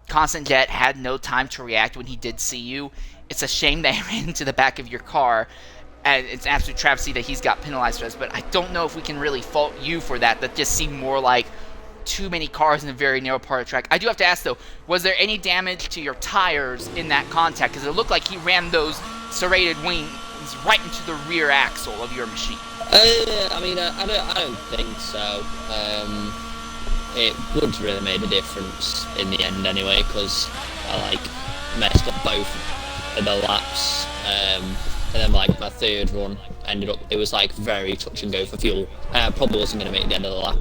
Constant Jet had no time to react when he did see you. It's a shame that he ran into the back of your car, and it's an absolute travesty that he's got penalized for this, but I don't know if we can really fault you for that. That just seemed more like too many cars in a very narrow part of the track. I do have to ask though, was there any damage to your tires in that contact? Because it looked like he rammed those serrated wings right into the rear axle of your machine. I mean, I don't think so. It wouldn't really made a difference in the end anyway, because I messed up both of the laps, and then my third run ended up, it was very touch and go for fuel. I probably wasn't going to make the end of the lap,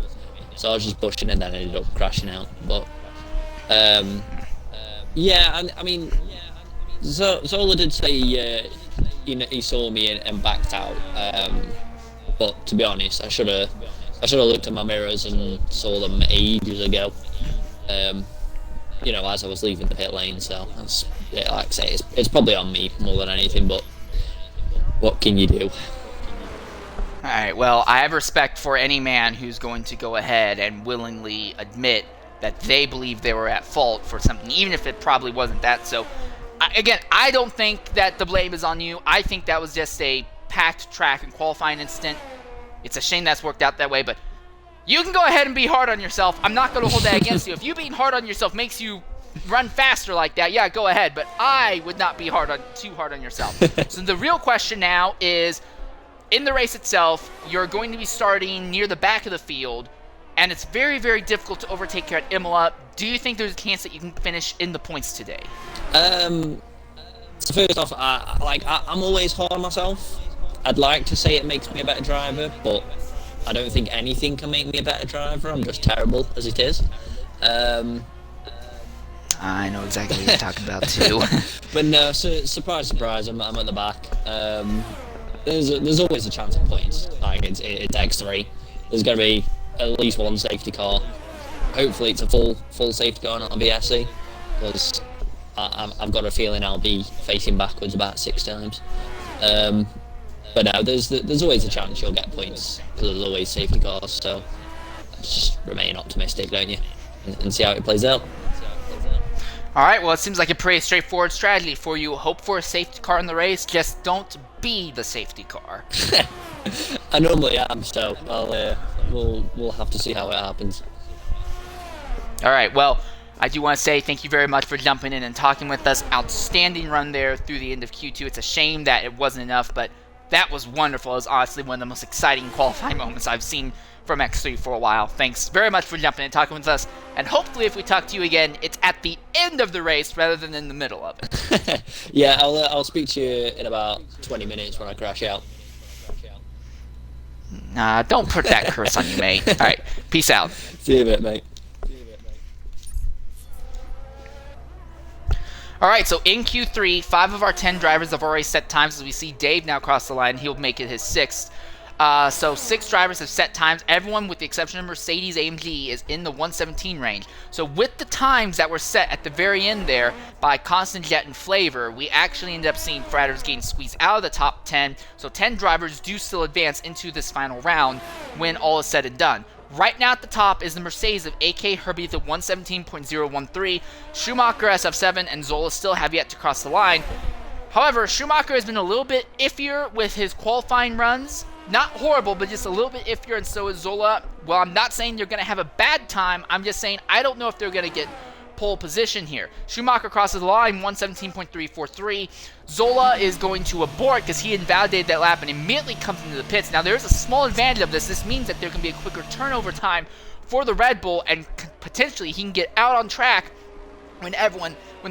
so I was just pushing and then ended up crashing out. But yeah, I mean, Zola did say he saw me and backed out, but to be honest, I should have looked at my mirrors and saw them ages ago, as I was leaving the pit lane. So that's, yeah, like I say, it's probably on me more than anything, but what can you do? Alright, well, I have respect for any man who's going to go ahead and willingly admit that they believe they were at fault for something, even if it probably wasn't that. So, again, I don't think that the blame is on you. I think that was just a packed track and qualifying incident. It's a shame that's worked out that way, but you can go ahead and be hard on yourself. I'm not going to hold that against you. If you being hard on yourself makes you run faster like that, yeah, go ahead, but I would not be too hard on yourself. So the real question now is, in the race itself, you're going to be starting near the back of the field, and it's very, very difficult to overtake here at Imola. Do you think there's a chance that you can finish in the points today? So first off, I'm always hard on myself. I'd like to say it makes me a better driver, but I don't think anything can make me a better driver. I'm just terrible as it is. I know exactly what you're talking about too. But no, so, surprise, surprise, I'm at the back. There's always a chance of points. Like it's X3. There's going to be at least one safety car. Hopefully it's a full safety car, not a BSC, because I've got a feeling I'll be facing backwards about 6 times. But no, there's always a chance you'll get points because there's always safety cars. So just remain optimistic, don't you, and see how it plays out. Alright, well, it seems like a pretty straightforward strategy for you. Hope for a safety car in the race, just don't be the safety car. I normally am, so we'll have to see how it happens. Alright, well, I do want to say thank you very much for jumping in and talking with us. Outstanding run there through the end of Q2. It's a shame that it wasn't enough, but that was wonderful. It was honestly one of the most exciting qualifying moments I've seen from X3 for a while. Thanks very much for jumping in and talking with us, and hopefully if we talk to you again, it's at the end of the race rather than in the middle of it. Yeah, I'll speak to you in about 20 minutes when I crash out. Nah, don't put that curse on you, mate. Alright, peace out. See you in a bit, mate. Alright, so in Q3, 5 of our 10 drivers have already set times. As we see Dave now cross the line, he'll make it his 6th. So 6 drivers have set times. Everyone, with the exception of Mercedes AMG, is in the 117 range. So with the times that were set at the very end there by Constant Jet and Flavor, we actually ended up seeing Fratters getting squeezed out of the top 10. So 10 drivers do still advance into this final round when all is said and done. Right now at the top is the Mercedes of AK Herbie, the 117.013. Schumacher SF7 and Zola still have yet to cross the line. However, Schumacher has been a little bit iffier with his qualifying runs. Not horrible, but just a little bit iffier, and so is Zola. Well, I'm not saying they're going to have a bad time. I'm just saying I don't know if they're going to get pole position here. Schumacher crosses the line, 117.343. Zola is going to abort because he invalidated that lap and immediately comes into the pits. Now, there is a small advantage of this. This means that there can be a quicker turnover time for the Red Bull, and potentially he can get out on track when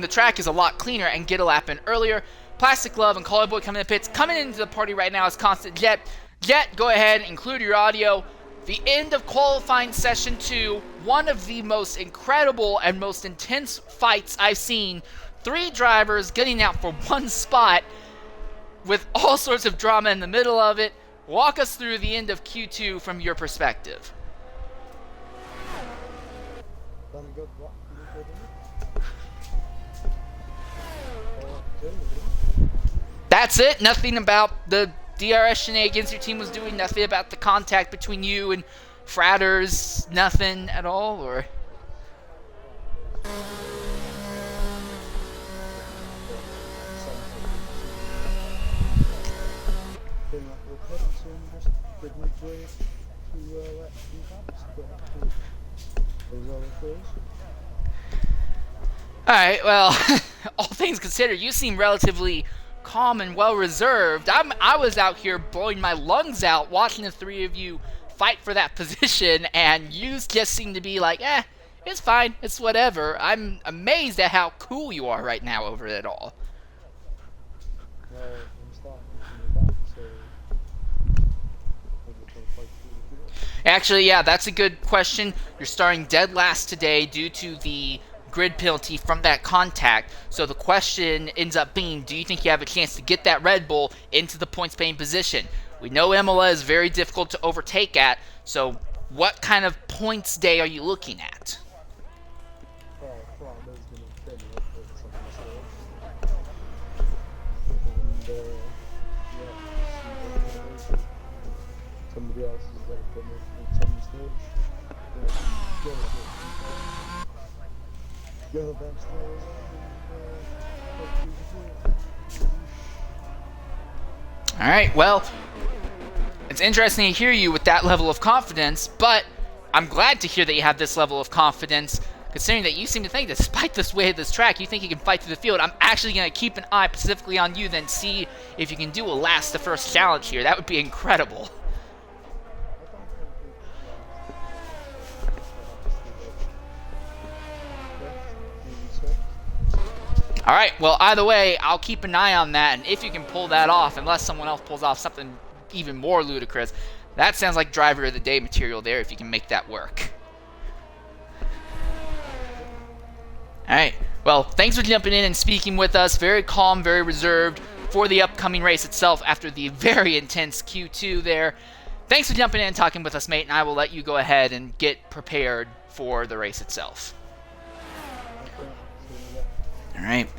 the track is a lot cleaner and get a lap in earlier. Plastic Glove and Collar Boy coming in the pits. Coming into the party right now is Constant Jet. Jet, go ahead and include your audio. The end of qualifying session 2, one of the most incredible and most intense fights I've seen. 3 drivers getting out for one spot with all sorts of drama in the middle of it. Walk us through the end of Q2 from your perspective. That's it? Nothing about the DRS shenanigans your team was doing? Nothing about the contact between you and Fratters? Nothing at all? Or alright, well, all things considered, you seem relatively calm and well reserved. I was out here blowing my lungs out watching the 3 of you fight for that position, and you just seem to be like, it's fine, it's whatever. I'm amazed at how cool you are right now over it all. Actually, yeah, that's a good question. You're starting dead last today due to the grid penalty from that contact. So the question ends up being, do you think you have a chance to get that Red Bull into the points paying position? We know Imola is very difficult to overtake at, so what kind of points day are you looking at? Alright, well, it's interesting to hear you with that level of confidence, but I'm glad to hear that you have this level of confidence, considering that you seem to think, despite this way of this track, you think you can fight through the field. I'm actually going to keep an eye specifically on you, then see if you can do a last to first challenge here. That would be incredible. Alright, well, either way, I'll keep an eye on that, and if you can pull that off, unless someone else pulls off something even more ludicrous, That sounds like driver of the day material there if you can make that work. Alright, well, thanks for jumping in and speaking with us. Very calm, very reserved for the upcoming race itself after the very intense Q2 there. Thanks for jumping in and talking with us, mate, and I will let you go ahead and get prepared for the race itself. Alright,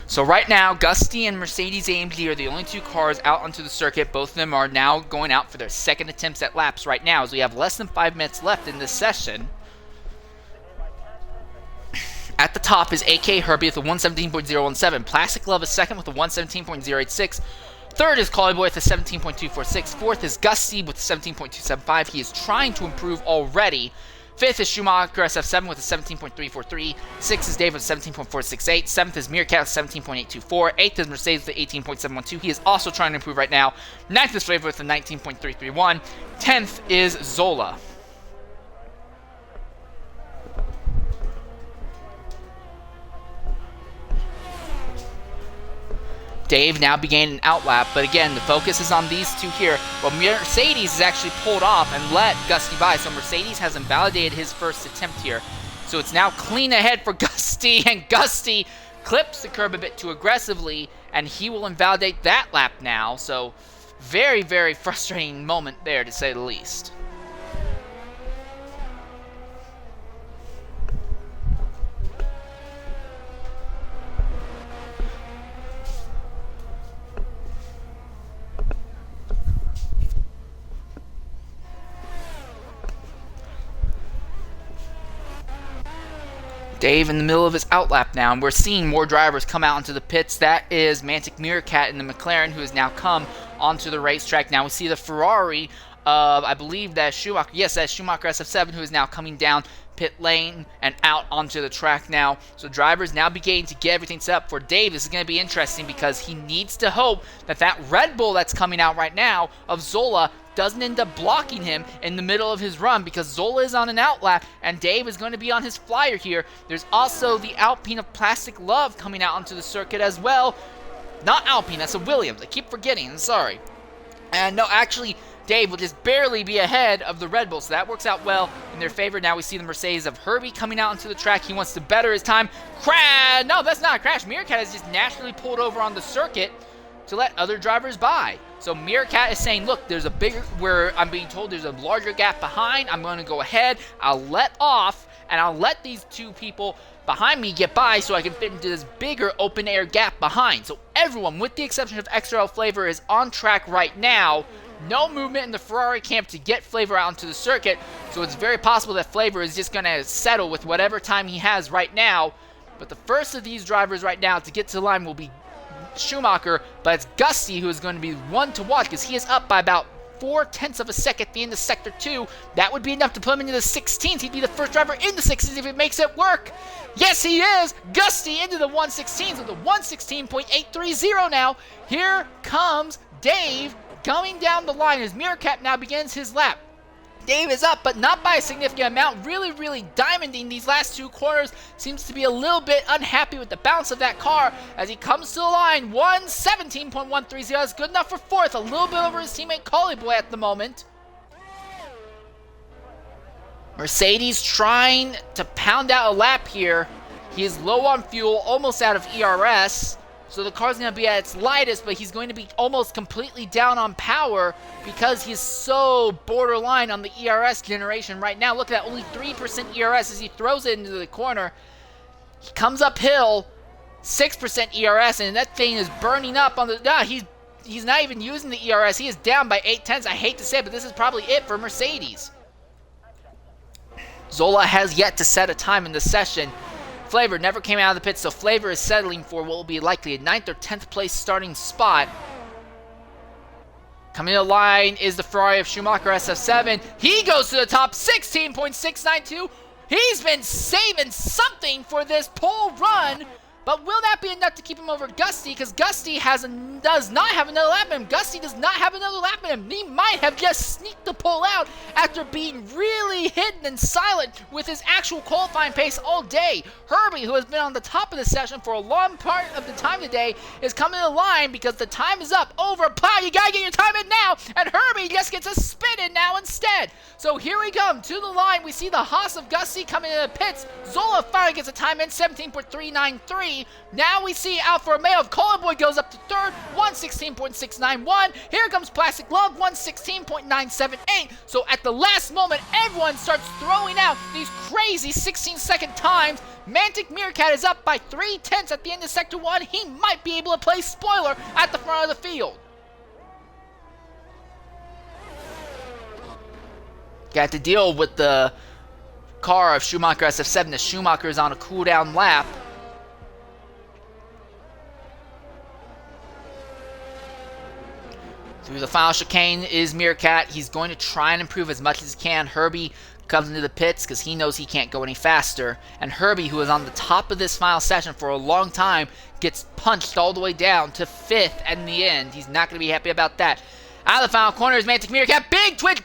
so right now, Gusty and Mercedes-AMG are the only two cars out onto the circuit. Both of them are now going out for their second attempts at laps right now, as we have less than 5 minutes left in this session. At the top is AK Herbie with a 117.017. Plastic Love is second with a 117.086. Third is Collie Boy with a 17.246. Fourth is Gusty with a 17.275. He is trying to improve already. Fifth is Schumacher SF7 with a 17.343. Sixth is Dave with a 17.468. Seventh is Meerkat with 17.824. Eighth is Mercedes with a 18.712. He is also trying to improve right now. Ninth is Flavor with a 19.331. 10th is Zola. Dave now began an outlap, but again, the focus is on these two here. Well, Mercedes has actually pulled off and let Gusty by, so Mercedes has invalidated his first attempt here. So it's now clean ahead for Gusty, and Gusty clips the curb a bit too aggressively, and he will invalidate that lap now. So very, very frustrating moment there, to say the least. Dave in the middle of his outlap now, and we're seeing more drivers come out into the pits. That is Mantic Meerkat in the McLaren, who has now come onto the racetrack. Now we see the Ferrari of, I believe that's Schumacher. Yes, that's Schumacher SF7, who is now coming down pit lane and out onto the track now. So drivers now beginning to get everything set up for Dave. This is going to be interesting because he needs to hope that that Red Bull that's coming out right now of Zola doesn't end up blocking him in the middle of his run, because Zola is on an outlap and Dave is going to be on his flyer here. There's also the Alpine of Plastic Love coming out onto the circuit as well. Not Alpine, that's a Williams. I keep forgetting, I'm sorry. And no, actually, Dave will just barely be ahead of the Red Bull, so that works out well in their favor. Now we see the Mercedes of Herbie coming out onto the track. He wants to better his time. Crash! No, that's not a crash. Meerkat has just naturally pulled over on the circuit to let other drivers by. So Meerkat is saying, look, there's a bigger, where I'm being told there's a larger gap behind. I'm going to go ahead. I'll let off, and I'll let these two people behind me get by so I can fit into this bigger open air gap behind. So everyone, with the exception of XRL Flavor, is on track right now. No movement in the Ferrari camp to get Flavor out into the circuit. So it's very possible that Flavor is just going to settle with whatever time he has right now. But the first of these drivers right now to get to the line will be Schumacher, but it's Gusty who is going to be one to watch, because he is up by about 0.4 of a second at the end of Sector 2. That would be enough to put him into the 16th. He'd be the first driver in the 16th if it makes it work. Yes, he is. Gusty into the 116s with a 116.830 now. Here comes Dave coming down the line as Meerkat now begins his lap. Dave is up, but not by a significant amount. Really, really diamonding these last two corners. Seems to be a little bit unhappy with the bounce of that car as he comes to the line. 117.130. That's good enough for fourth. A little bit over his teammate Collie Boy at the moment. Mercedes trying to pound out a lap here. He is low on fuel, almost out of ERS. So the car's going to be at its lightest, but he's going to be almost completely down on power because he's so borderline on the ERS generation right now. Look at that, only 3% ERS as he throws it into the corner. He comes uphill, 6% ERS, and that thing is burning up on the... he's not even using the ERS. He is down by 0.8. I hate to say it, but this is probably it for Mercedes. Zola has yet to set a time in the session. Flavor never came out of the pit, so Flavor is settling for what will be likely a 9th or 10th place starting spot. Coming to the line is the Ferrari of Schumacher SF7. He goes to the top, 16.692. He's been saving something for this pole run. But will that be enough to keep him over Gusty? Because Gusty does not have another lap in him. Gusty does not have another lap in him. He might have just sneaked the pole out after being really hidden and silent with his actual qualifying pace all day. Herbie, who has been on the top of the session for a long part of the time today, is coming to the line because the time is up. Over, plow, you gotta get your time in now. And Herbie just gets a spin in now instead. So here we come to the line. We see the Haas of Gusty coming in the pits. Zola finally gets a time in, 17.393. Now we see Alfa Romeo of Color Boy goes up to third, 116.691. Here comes Plastic Love, 116.978. So at the last moment, everyone starts throwing out these crazy 16-second times. Mantic Meerkat is up by 0.3 at the end of Sector 1. He might be able to play spoiler at the front of the field. Got to deal with the car of Schumacher SF7. The Schumacher is on a cooldown lap. Through the final chicane is Meerkat. He's going to try and improve as much as he can. Herbie comes into the pits because he knows he can't go any faster. And Herbie, who is on the top of this final session for a long time, gets punched all the way down to 5th in the end. He's not going to be happy about that. Out of the final corner is Mantic Meerkat. Big twitch,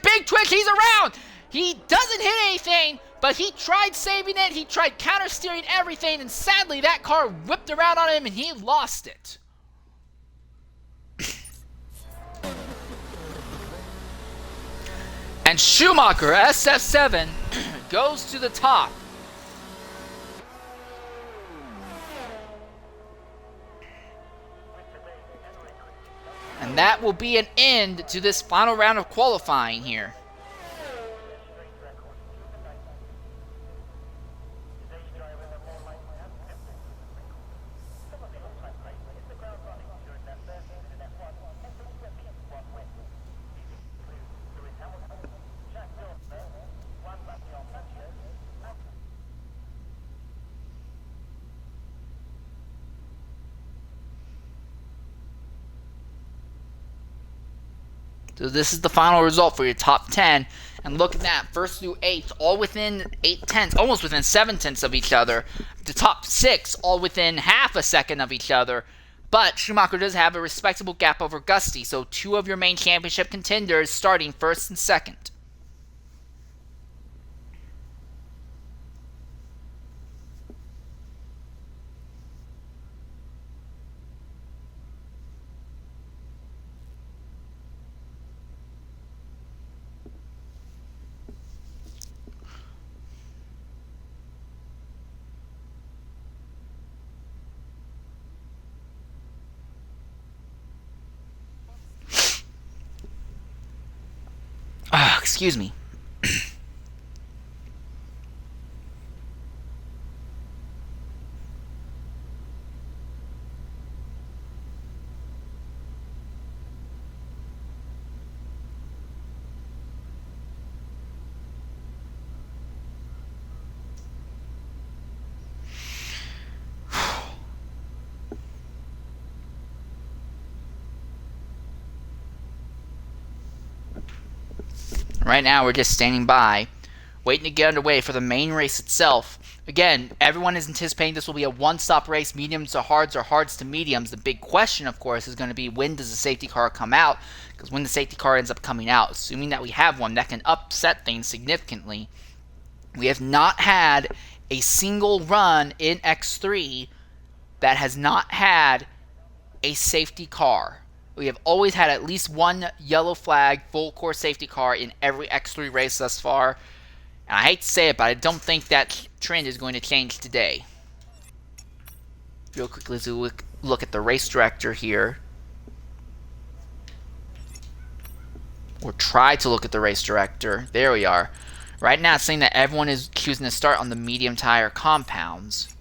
he's around! He doesn't hit anything, but he tried saving it. He tried counter-steering everything, and sadly that car whipped around on him and he lost it. And Schumacher, SF7, goes to the top. And that will be an end to this final round of qualifying here. So this is the final result for your top 10. And look at that, first through 8th, all within 0.8, almost within 0.7 of each other. The top 6, all within half a second of each other. But Schumacher does have a respectable gap over Gusty, so 2 of your main championship contenders starting 1st and 2nd. Excuse me. Right now, we're just standing by, waiting to get underway for the main race itself. Again, everyone is anticipating this will be a one-stop race, mediums to hards or hards to mediums. The big question, of course, is going to be when does the safety car come out? Because when the safety car ends up coming out, assuming that we have one, that can upset things significantly. We have not had a single run in X3 that has not had a safety car. We have always had at least one yellow flag full course safety car in every X3 race thus far. And I hate to say it, but I don't think that trend is going to change today. Real quickly, let's look at the race director here. Or try to look at the race director. There we are. Right now it's saying that everyone is choosing to start on the medium tire compounds.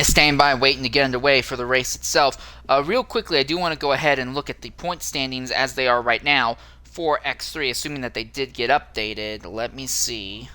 stand by waiting to get underway for the race itself. Real quickly, I do want to go ahead and look at the point standings as they are right now for X3, assuming that they did get updated. Let me see.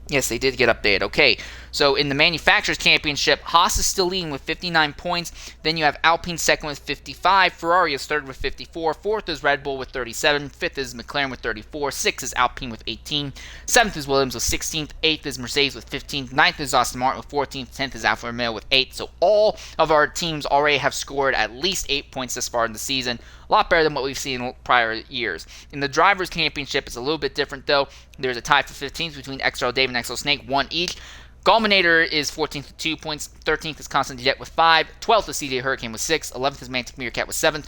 Yes, they did get updated. Okay, so in the Manufacturers' Championship, Haas is still leading with 59 points. Then you have Alpine second with 55. Ferrari is third with 54. Fourth is Red Bull with 37. Fifth is McLaren with 34. Sixth is Alpine with 18. Seventh is Williams with 16th. Eighth is Mercedes with 15th. Ninth is Aston Martin with 14th. 10th is Alfa Romeo with 8. So all of our teams already have scored at least 8 points this far in the season. A lot better than what we've seen in prior years. In the Drivers' Championship, it's a little bit different, though. There's a tie for 15th between XRL Dave and XRL Snake, 1 each. Golminator is 14th with 2 points. 13th is Constant Jet with 5. 12th is CJ Hurricane with 6. 11th is Mantic Meerkat with 7.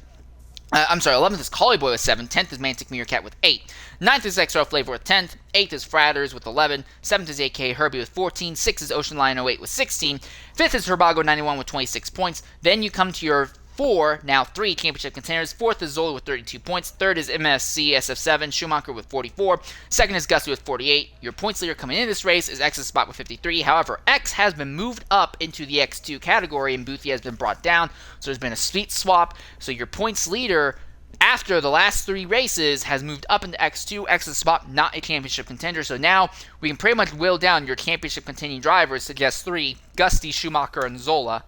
11th is Collie Boy with 7. 10th is Mantic Meerkat with 8. 9th is XRL Flavor with 10th. 8th is Fratters with 11. 7th is AK Herbie with 14. 6th is Ocean Lion 08 with 16. 5th is Herbago 91 with 26 points. Then you come to your 3 championship contenders. 4th is Zola with 32 points. 3rd is MSC SF7 Schumacher with 44. 2nd is Gusty with 48. Your points leader coming into this race is X's spot with 53. However, X has been moved up into the X2 category and Boothie has been brought down. So there's been a seat swap. So your points leader after the last 3 races has moved up into X2. X's spot not a championship contender. So now we can pretty much whittle down your championship contending drivers to just 3, Gusty, Schumacher, and Zola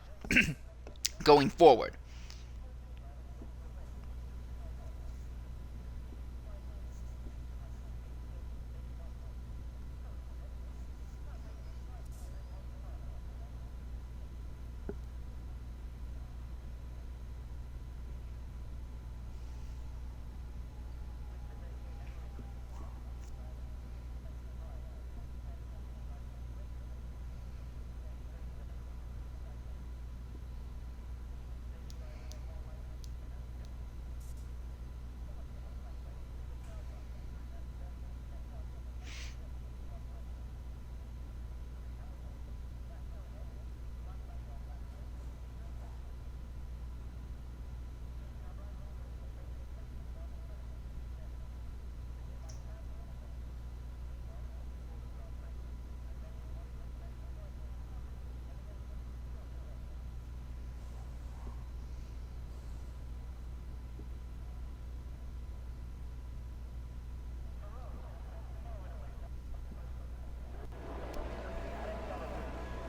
going forward.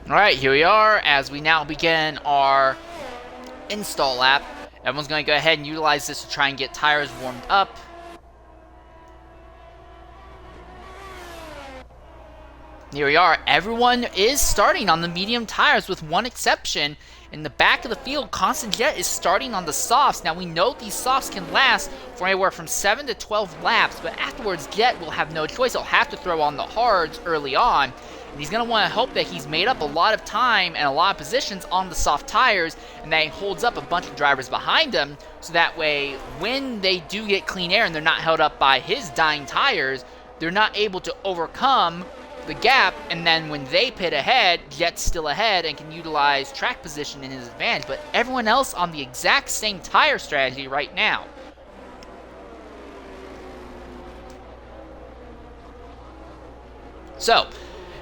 Alright, here we are as we now begin our install lap. Everyone's going to go ahead and utilize this to try and get tires warmed up. Here we are. Everyone is starting on the medium tires with one exception. In the back of the field, Constant Jet is starting on the softs. Now we know these softs can last for anywhere from 7 to 12 laps, but afterwards Jet will have no choice. He'll have to throw on the hards early on. And he's going to want to hope that he's made up a lot of time and a lot of positions on the soft tires and that he holds up a bunch of drivers behind him so that way when they do get clean air and they're not held up by his dying tires, they're not able to overcome the gap, and then when they pit ahead, Jet's still ahead and can utilize track position in his advantage. But everyone else on the exact same tire strategy right now. So,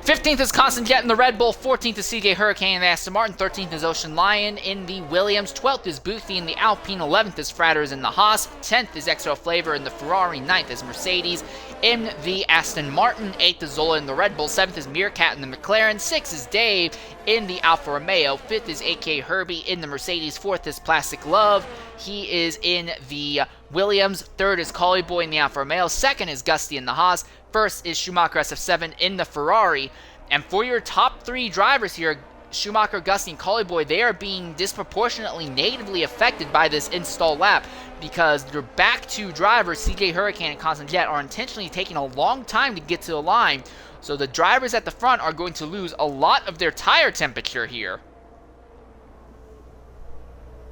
15th is Constant Jet in the Red Bull, 14th is CJ Hurricane in the Aston Martin, 13th is Ocean Lion in the Williams, 12th is Boothie in the Alpine, 11th is Fratters in the Haas, 10th is XRL Flavor in the Ferrari, 9th is Mercedes in the Aston Martin, 8th is Zola in the Red Bull, 7th is Meerkat in the McLaren, 6th is Dave in the Alfa Romeo, 5th is AK Herbie in the Mercedes, 4th is Plastic Love, he is in the Williams, 3rd is Collie Boy in the Alfa Romeo, 2nd is Gusty in the Haas, 1st is Schumacher SF7 in the Ferrari. And for your top 3 drivers here, Schumacher, Gusty, and Collie Boy, they are being disproportionately negatively affected by this install lap because their back 2 drivers, CJ Hurricane and Constant Jet, are intentionally taking a long time to get to the line. So the drivers at the front are going to lose a lot of their tire temperature here.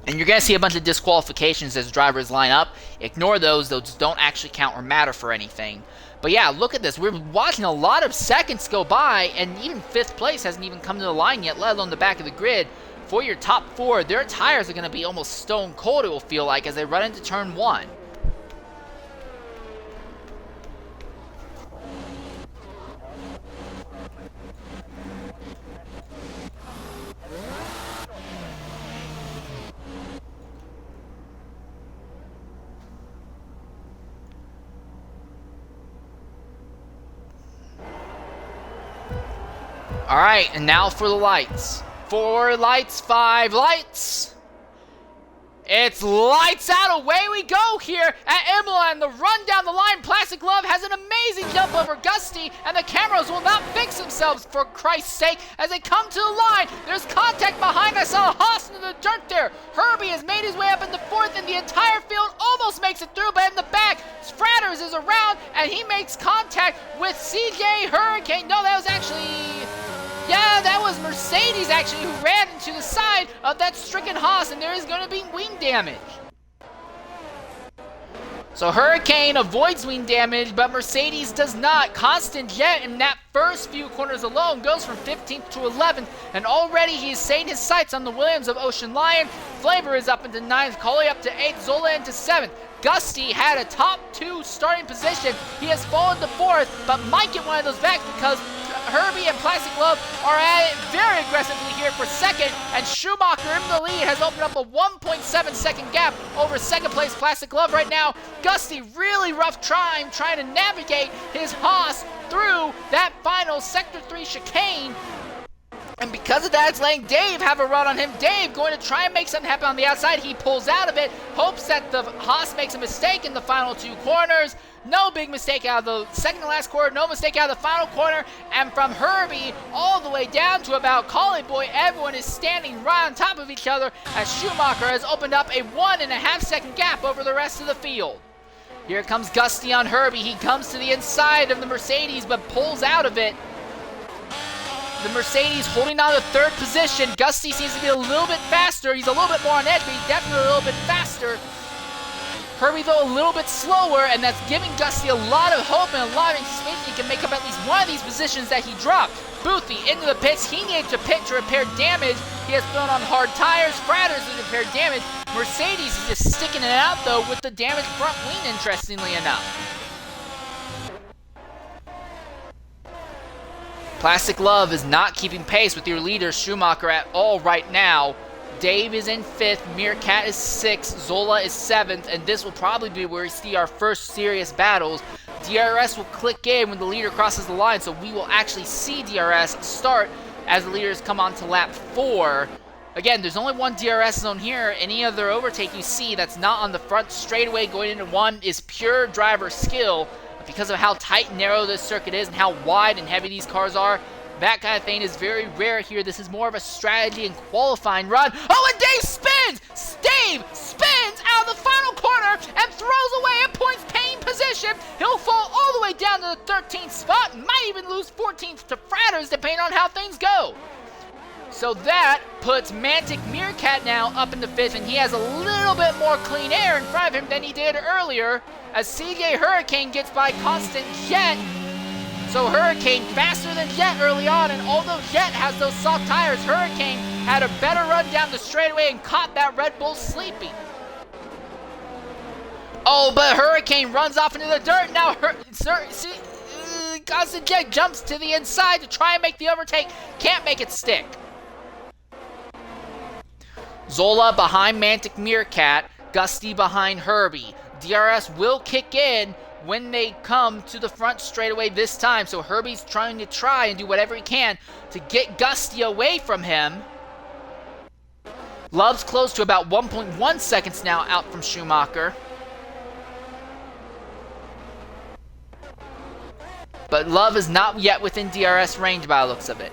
And you're going to see a bunch of disqualifications as drivers line up. Ignore those don't actually count or matter for anything. But yeah, look at this. We're watching a lot of seconds go by, and even 5th place hasn't even come to the line yet, let alone the back of the grid. For your top 4, their tires are going to be almost stone cold, it will feel like, as they run into turn 1. Alright, and now for the lights. 4 lights, 5 lights. It's lights out, away we go here at Imola, and the run down the line. Plastic Love has an amazing jump over Gusty, and the cameras will not fix themselves, for Christ's sake, as they come to the line. There's contact behind. I saw a Haas in the dirt there. Herbie has made his way up in the 4th, and the entire field almost makes it through, but in the back, Fratters is around, and he makes contact with CJ Hurricane. No, that was actually... Yeah, that was Mercedes actually who ran into the side of that stricken Haas, and there is going to be wing damage. So Hurricane avoids wing damage, but Mercedes does not. Constant Jet in that first few corners alone goes from 15th to 11th, and already he is setting his sights on the Williams of Ocean Lion. Flavor is up into 9th, Coley up to 8th, Zola into 7th. Gusty had a top 2 starting position. He has fallen to 4th, but might get one of those back because Herbie and Plastic Love are at it very aggressively here for 2nd, and Schumacher in the lead has opened up a 1.7 second gap over 2nd place Plastic Love right now. Gusty really rough trying to navigate his Haas through that final Sector 3 chicane. And because of that, it's letting Dave have a run on him. Dave going to try and make something happen on the outside. He pulls out of it, hopes that the Haas makes a mistake in the final 2 corners. No big mistake out of the second to last corner, no mistake out of the final corner. And from Herbie all the way down to about Collie Boy, everyone is standing right on top of each other as Schumacher has opened up a 1.5 second gap over the rest of the field. Here comes Gusty on Herbie. He comes to the inside of the Mercedes but pulls out of it. The Mercedes holding on to 3rd position. Gusty seems to be a little bit faster. He's a little bit more on edge, but he's definitely a little bit faster. Herbie, though, a little bit slower, and that's giving Gusty a lot of hope and a lot of anticipation he can make up at least one of these positions that he dropped. Boothie into the pits. He needed to pit to repair damage. He has thrown on hard tires. Fratters to repair damage. Mercedes is just sticking it out, though, with the damaged front wing, interestingly enough. Plastic Love is not keeping pace with your leader, Schumacher, at all right now. Dave is in 5th, Meerkat is 6th, Zola is 7th, and this will probably be where we see our first serious battles. DRS will click in when the leader crosses the line, so we will actually see DRS start as the leaders come on to lap 4. Again, there's only one DRS zone here. Any other overtake you see that's not on the front straightaway going into 1 is pure driver skill. Because of how tight and narrow this circuit is and how wide and heavy these cars are, that kind of thing is very rare here. This is more of a strategy and qualifying run. Oh, and Dave spins! Dave spins out of the final corner and throws away a points-paying position. He'll fall all the way down to the 13th spot, might even lose 14th to Fratters, depending on how things go. So that puts Mantic Meerkat now up in the 5th, and he has a little bit more clean air in front of him than he did earlier, as CJ Hurricane gets by Constant Jet. So Hurricane faster than Jet early on, and although Jet has those soft tires, Hurricane had a better run down the straightaway and caught that Red Bull sleeping. Oh, but Hurricane runs off into the dirt. Now, Constant Jet jumps to the inside to try and make the overtake. Can't make it stick. Zola behind Mantic Meerkat, Gusty behind Herbie. DRS will kick in when they come to the front straightaway this time, so Herbie's trying and do whatever he can to get Gusty away from him. Love's close to about 1.1 seconds now out from Schumacher. But Love is not yet within DRS range by the looks of it.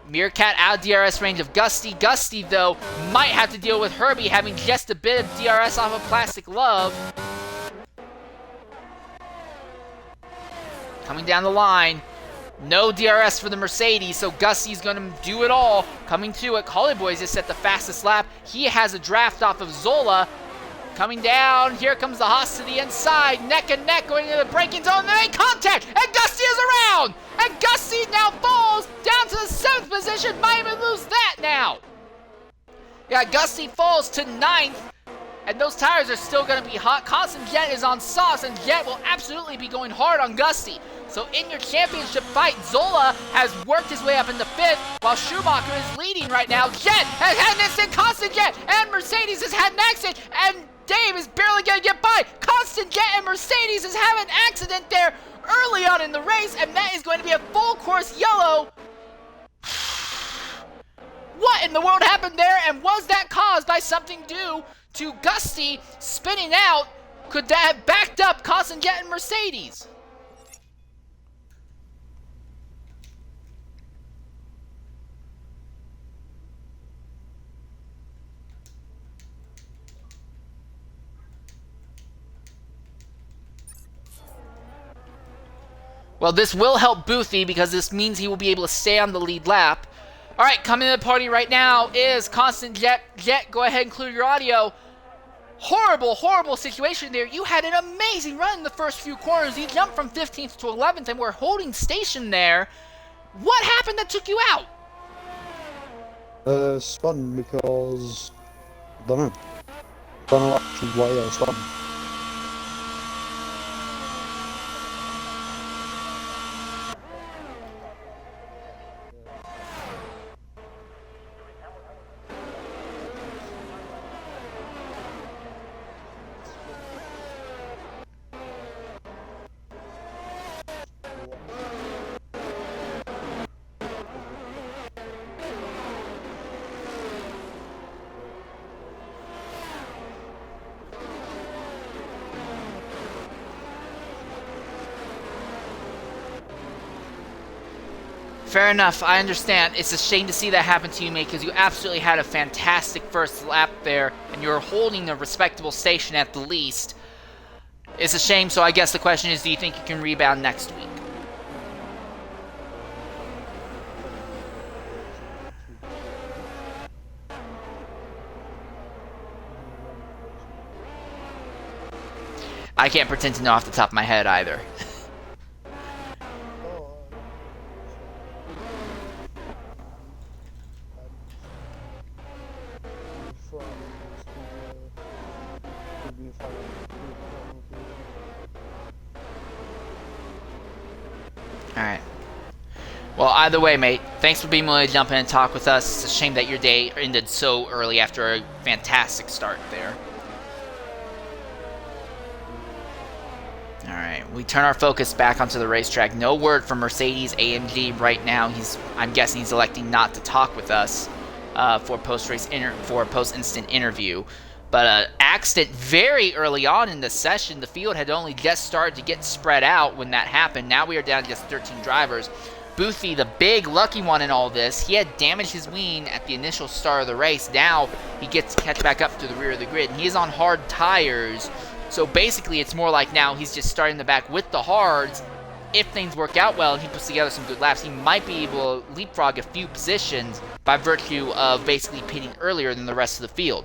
Meerkat out of DRS range of Gusty. Gusty, though, might have to deal with Herbie having just a bit of DRS off of Plastic Love. Coming down the line. No DRS for the Mercedes, so Gusty's going to do it all. Coming to it, Collie Boys just set the fastest lap. He has a draft off of Zola. Coming down, here comes the Haas to the inside, neck and neck going into the braking zone, and they contact, and Gusty is around! And Gusty now falls down to the 7th position, might even lose that now. Yeah, Gusty falls to 9th, and those tires are still going to be hot. Constant Jet is on sauce, and Jet will absolutely be going hard on Gusty. So in your championship fight, Zola has worked his way up into 5th, while Schumacher is leading right now. Jet has had an instant, Constant Jet, and Mercedes has had an accident, and Dave is barely going to get by. Constant Jet and Mercedes is having an accident there early on in the race, and that is going to be a full course yellow What in the world happened there, and was that caused by something due to Gusty spinning out? Could that have backed up Constant Jet and Mercedes? Well, this will help Boothie because this means he will be able to stay on the lead lap. All right, coming to the party right now is Constant Jet. Jet, go ahead and clear your audio. Horrible, horrible situation there. You had an amazing run in the first few corners. You jumped from 15th to 11th and were holding station there. What happened that took you out? Spun because... don't know. Don't know actually why I spun. Fair enough, I understand. It's a shame to see that happen to you, mate, because you absolutely had a fantastic first lap there, and you're holding a respectable station at the least. It's a shame, so I guess the question is, do you think you can rebound next week? I can't pretend to know off the top of my head either. Alright. Well, either way, mate, thanks for being willing to jump in and talk with us. It's a shame that your day ended so early after a fantastic start there. Alright, we turn our focus back onto the racetrack. No word from Mercedes AMG right now. I'm guessing he's electing not to talk with us for post-instant interview. But accident very early on in the session. The field had only just started to get spread out when that happened. Now we are down to just 13 drivers. Boothie, the big lucky one in all this, he had damaged his wing at the initial start of the race. Now he gets to catch back up to the rear of the grid. And he is on hard tires. So basically it's more like now he's just starting the back with the hards. If things work out well and he puts together some good laps, he might be able to leapfrog a few positions by virtue of basically pitting earlier than the rest of the field.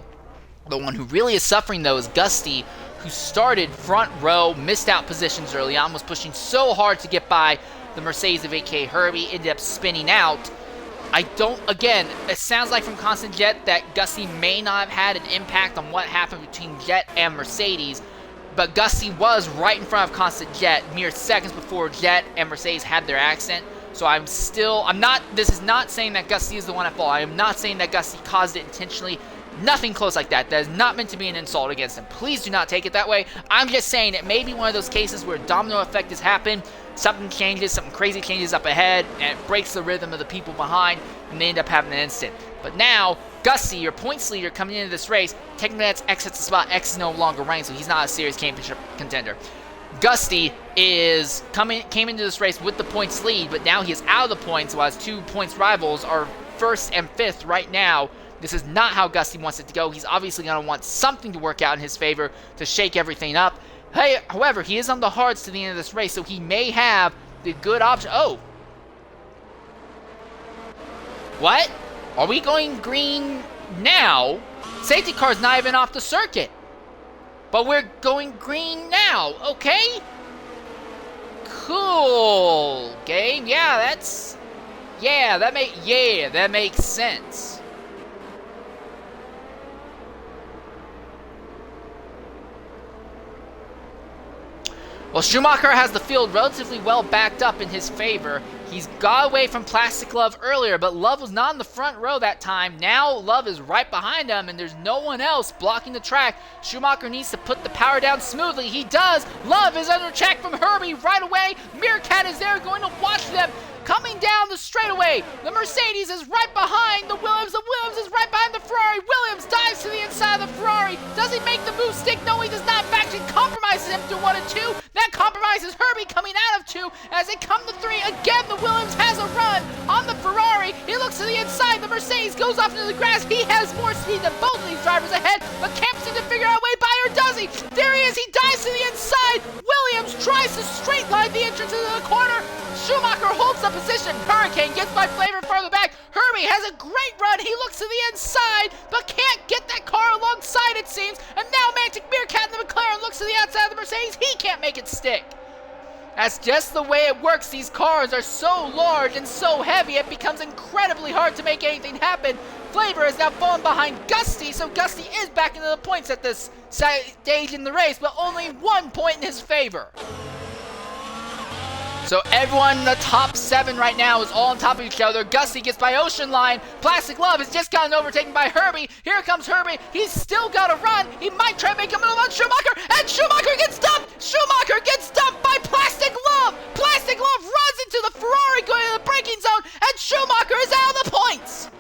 The one who really is suffering, though, is Gusty, who started front row, missed out positions early on, was pushing so hard to get by the Mercedes of AK Herbie, ended up spinning out. Again, it sounds like from Constant Jet that Gusty may not have had an impact on what happened between Jet and Mercedes, but Gusty was right in front of Constant Jet mere seconds before Jet and Mercedes had their accident. So this is not saying that Gusty is the one at fault. I am not saying that Gusty caused it intentionally. Nothing close like that. That is not meant to be an insult against him. Please do not take it that way. I'm just saying it may be one of those cases where a domino effect has happened. Something changes, something crazy changes up ahead, and it breaks the rhythm of the people behind, and they end up having an incident. But now, Gusty, your points leader coming into this race, technically that's X at the spot. X is no longer running, so he's not a serious championship contender. Gusty came into this race with the points lead, but now he is out of the points, while his 2 points rivals are 1st and 5th right now. This is not how Gusty wants it to go. He's obviously going to want something to work out in his favor to shake everything up. Hey, however, he is on the hards to the end of this race, so he may have the good option. Oh. What? Are we going green now? Safety car's not even off the circuit. But we're going green now. Okay. Cool. Game. Yeah, that makes sense. Well, Schumacher has the field relatively well backed up in his favor. He's got away from Plastic Love earlier, but Love was not in the front row that time. Now Love is right behind him, and there's no one else blocking the track. Schumacher needs to put the power down smoothly. He does. Love is under check from Herbie right away. Meerkat is there going to watch them. Coming coming down the straightaway. The Mercedes is right behind the Williams. The Williams is right behind the Ferrari. Williams dives to the inside of the Ferrari. Does he make the move stick? No, he does not. In fact, it compromises him to 1 and 2. That compromises Herbie coming out of 2. As they come to 3, again, the Williams has a run on the Ferrari. He looks to the inside. The Mercedes goes off into the grass. He has more speed than both of these drivers ahead, but can't seem to figure out a way by, or does he? There he is. He dives to the inside. Williams tries to straight line the entrance into the corner. Schumacher holds the position. Hurricane gets by Flavor farther back. Herbie has a great run. He looks to the inside, but can't get that car alongside, it seems. And now Mantic Meerkat in the McLaren looks to the outside of the Mercedes. He can't make it stick. That's just the way it works. These cars are so large and so heavy, it becomes incredibly hard to make anything happen. Flavor is now fallen behind Gusty, so Gusty is back into the points at this stage in the race, but only 1 point in his favor. So everyone in the top 7 right now is all on top of each other. Gusty gets by Ocean Line. Plastic Love has just gotten overtaken by Herbie. Here comes Herbie. He's still got a run. He might try to make a move on Schumacher, and Schumacher gets dumped. Schumacher gets dumped by Plastic Love. Plastic Love runs into the Ferrari going to the braking zone, and Schumacher is out of the points.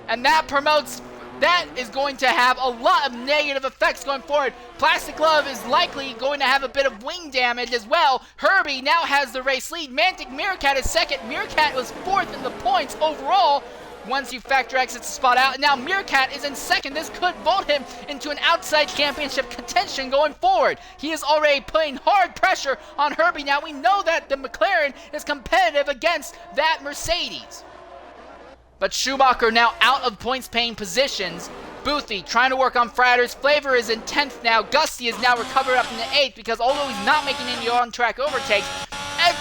And that is going to have a lot of negative effects going forward. Plastic Glove is likely going to have a bit of wing damage as well. Herbie now has the race lead. Mantic Meerkat is second. Meerkat was 4th in the points overall once you factor exits spot out. And now Meerkat is in second. This could vault him into an outside championship contention going forward. He is already putting hard pressure on Herbie. Now we know that the McLaren is competitive against that Mercedes. But Schumacher now out of points-paying positions. Boothie trying to work on Fratters. Flavor is in 10th now. Gusty is now recovered up in the 8th because although he's not making any on-track overtakes,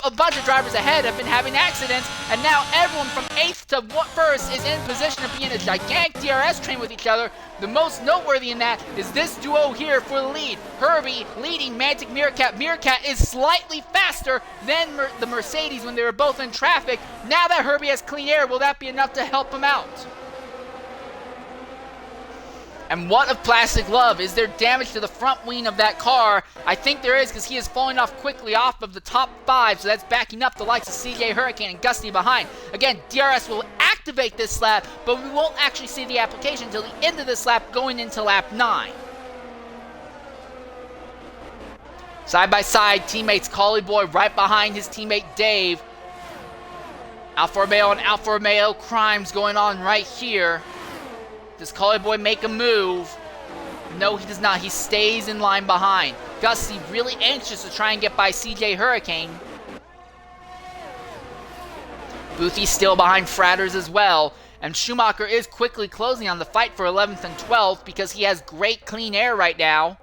a bunch of drivers ahead have been having accidents, and now everyone from 8th to 1st is in position to be in a gigantic DRS train with each other. The most noteworthy in that is this duo here for the lead. Herbie leading Mantic Meerkat. Meerkat is slightly faster than the Mercedes when they were both in traffic. Now that Herbie has clean air, will that be enough to help him out? And what of Plastic Love? Is there damage to the front wing of that car? I think there is, because he is falling off quickly off of the top 5, so that's backing up the likes of CJ Hurricane and Gusty behind. Again, DRS will activate this lap, but we won't actually see the application until the end of this lap going into lap 9. Side by side, teammates Collie Boy right behind his teammate Dave. Alfa Romeo and Alfa Romeo crimes going on right here. Does Collie Boy make a move? No, he does not. He stays in line behind. Gusty really anxious to try and get by CJ Hurricane. Boothie still behind Fratters as well. And Schumacher is quickly closing on the fight for 11th and 12th because he has great clean air right now.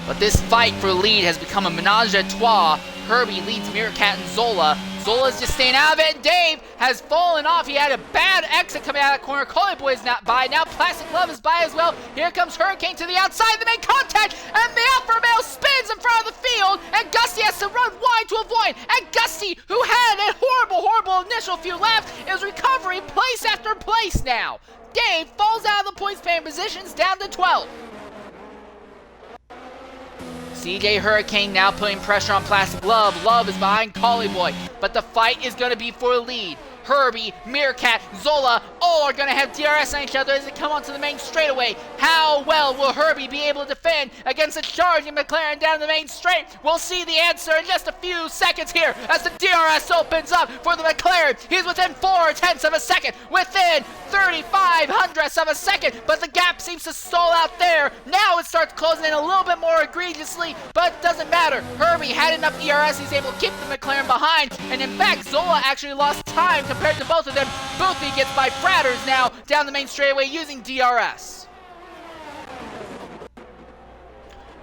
But this fight for lead has become a menage a trois. Herbie leads Meerkat and Zola. Zola's just staying out of it, and Dave has fallen off. He had a bad exit coming out of that corner. Collie Boy is not by. Now Plastic Love is by as well. Here comes Hurricane to the outside. They make contact, and the Alfa Romeo spins in front of the field, and Gusty has to run wide to avoid. And Gusty, who had a horrible initial few laps, is recovering place after place now. Dave falls out of the points-paying positions down to 12. CJ Hurricane now putting pressure on Plastic Love. Love is behind Collie Boy, but the fight is going to be for the lead. Herbie, Meerkat, Zola, all are going to have DRS on each other as they come onto the main straightaway. How well will Herbie be able to defend against a charging McLaren down the main straight? We'll see the answer in just a few seconds here as the DRS opens up for the McLaren. He's within 4/10 of a second, within 35/100ths of a second, but the gap seems to stall out there. Now it starts closing in a little bit more egregiously, but it doesn't matter. Herbie had enough DRS, he's able to keep the McLaren behind, and in fact, Zola actually lost time compared to both of them. Boothie gets by Fratters now down the main straightaway using DRS.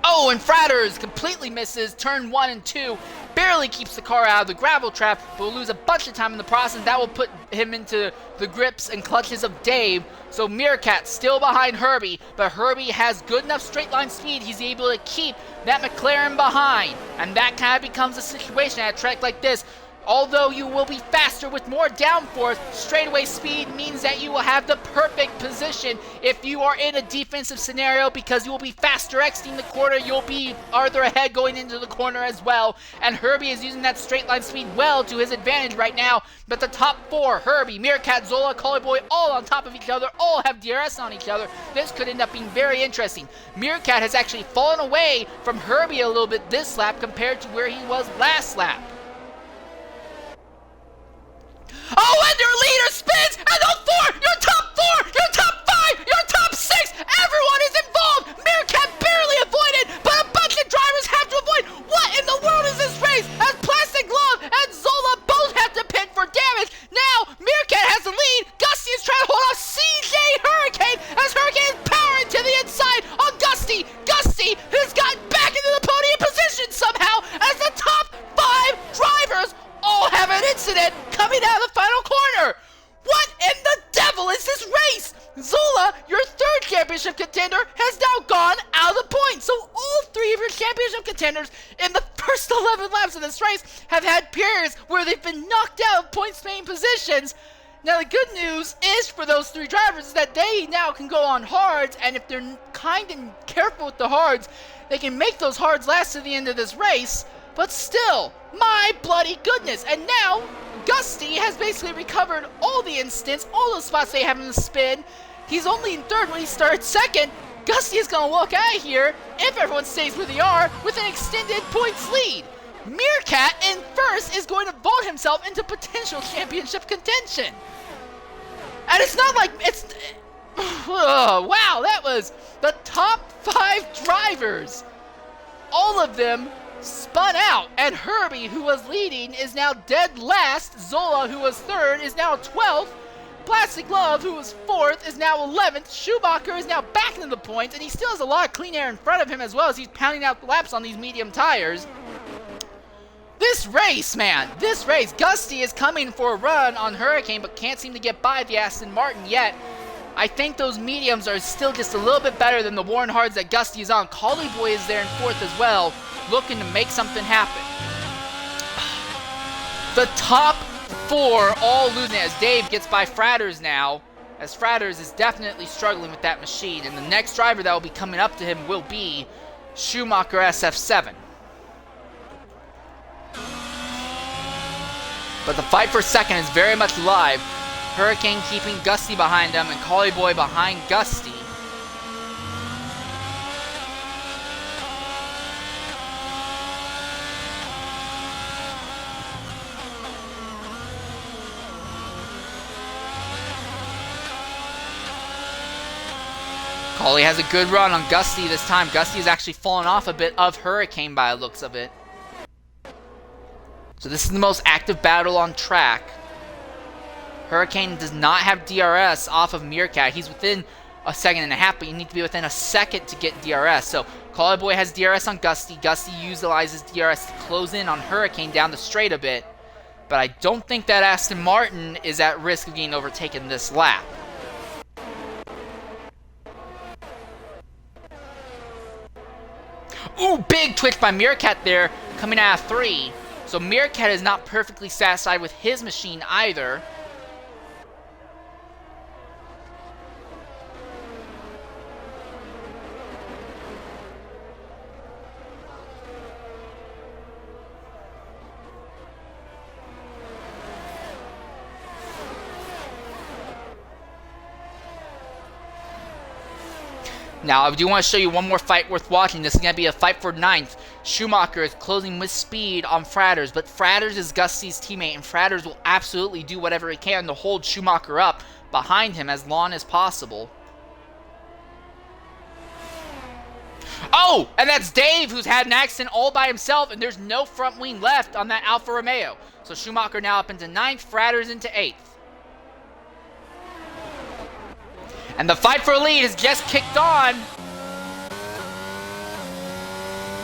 Oh, and Fratters completely misses turn 1 and 2. Barely keeps the car out of the gravel trap, but will lose a bunch of time in the process. That will put him into the grips and clutches of Dave. So Meerkat still behind Herbie, but Herbie has good enough straight line speed. He's able to keep that McLaren behind. And that kind of becomes a situation at a track like this. Although you will be faster with more downforce, straightaway speed means that you will have the perfect position if you are in a defensive scenario, because you will be faster exiting the corner, you'll be farther ahead going into the corner as well. And Herbie is using that straight line speed well to his advantage right now. But the top four, Herbie, Meerkat, Zola, Collie all on top of each other, all have DRS on each other. This could end up being very interesting. Meerkat has actually fallen away from Herbie a little bit this lap compared to where he was last lap. Oh, and their leader spins, and the your top five, your top six, everyone is involved. Meerkat barely avoided, but a bunch of drivers have to avoid. What in the world is this race? As Plastic Glove and Zola both have to pit for damage. Now, Meerkat has the lead. Gusty is trying to hold off CJ Hurricane, as Hurricane is powering to the inside on Gusty. Gusty has gotten back into the podium position somehow, as the top five drivers all have an incident coming out of the final corner. What in the devil is this race? Zola, your third championship contender, has now gone out of the points. So all three of your championship contenders in the first 11 laps of this race have had periods where they've been knocked out of points main positions. Now the good news is for those three drivers is that they now can go on hards, and if they're kind and careful with the hards, they can make those hards last to the end of this race. But still, my bloody goodness. And now, Gusty has basically recovered all the instants, all those spots they have him spin. He's only in third when he started second. Gusty is going to walk out of here, if everyone stays where they are, with an extended points lead. Meerkat in first is going to vault himself into potential championship contention. And it's not like it's... Oh, wow, that was the top five drivers. All of them spun out, and Herbie, who was leading, is now dead last. Zola, who was third, is now 12th. Plastic Glove, who was 4th, is now 11th. Schumacher is now back into the points, and he still has a lot of clean air in front of him as well, as he's pounding out laps on these medium tires. This race, man, this race. Gusty is coming for a run on Hurricane, but can't seem to get by the Aston Martin yet. I think those mediums are still just a little bit better than the Warren Hards that Gusty is on. Collie Boy is there in 4th as well, looking to make something happen. The top four all losing as Dave gets by Fratters now, as Fratters is definitely struggling with that machine, and the next driver that will be coming up to him will be Schumacher SF7. But the fight for second is very much alive. Hurricane keeping Gusty behind him, and Collie Boy behind Gusty. Collie has a good run on Gusty this time. Gusty has actually fallen off a bit of Hurricane by the looks of it. So this is the most active battle on track. Hurricane does not have DRS off of Meerkat. He's within a second and a half, but you need to be within a second to get DRS. So Collie Boy has DRS on Gusty. Gusty utilizes DRS to close in on Hurricane down the straight a bit. But I don't think that Aston Martin is at risk of getting overtaken this lap. Ooh, big twitch by Meerkat there, coming out of 3. So Meerkat is not perfectly satisfied with his machine either. Now, I do want to show you one more fight worth watching. This is going to be a fight for 9th. Schumacher is closing with speed on Fratters, but Fratters is Gusty's teammate, and Fratters will absolutely do whatever he can to hold Schumacher up behind him as long as possible. Oh, and that's Dave, who's had an accident all by himself, and there's no front wing left on that Alfa Romeo. So Schumacher now up into 9th, Fratters into 8th. And the fight for lead has just kicked on.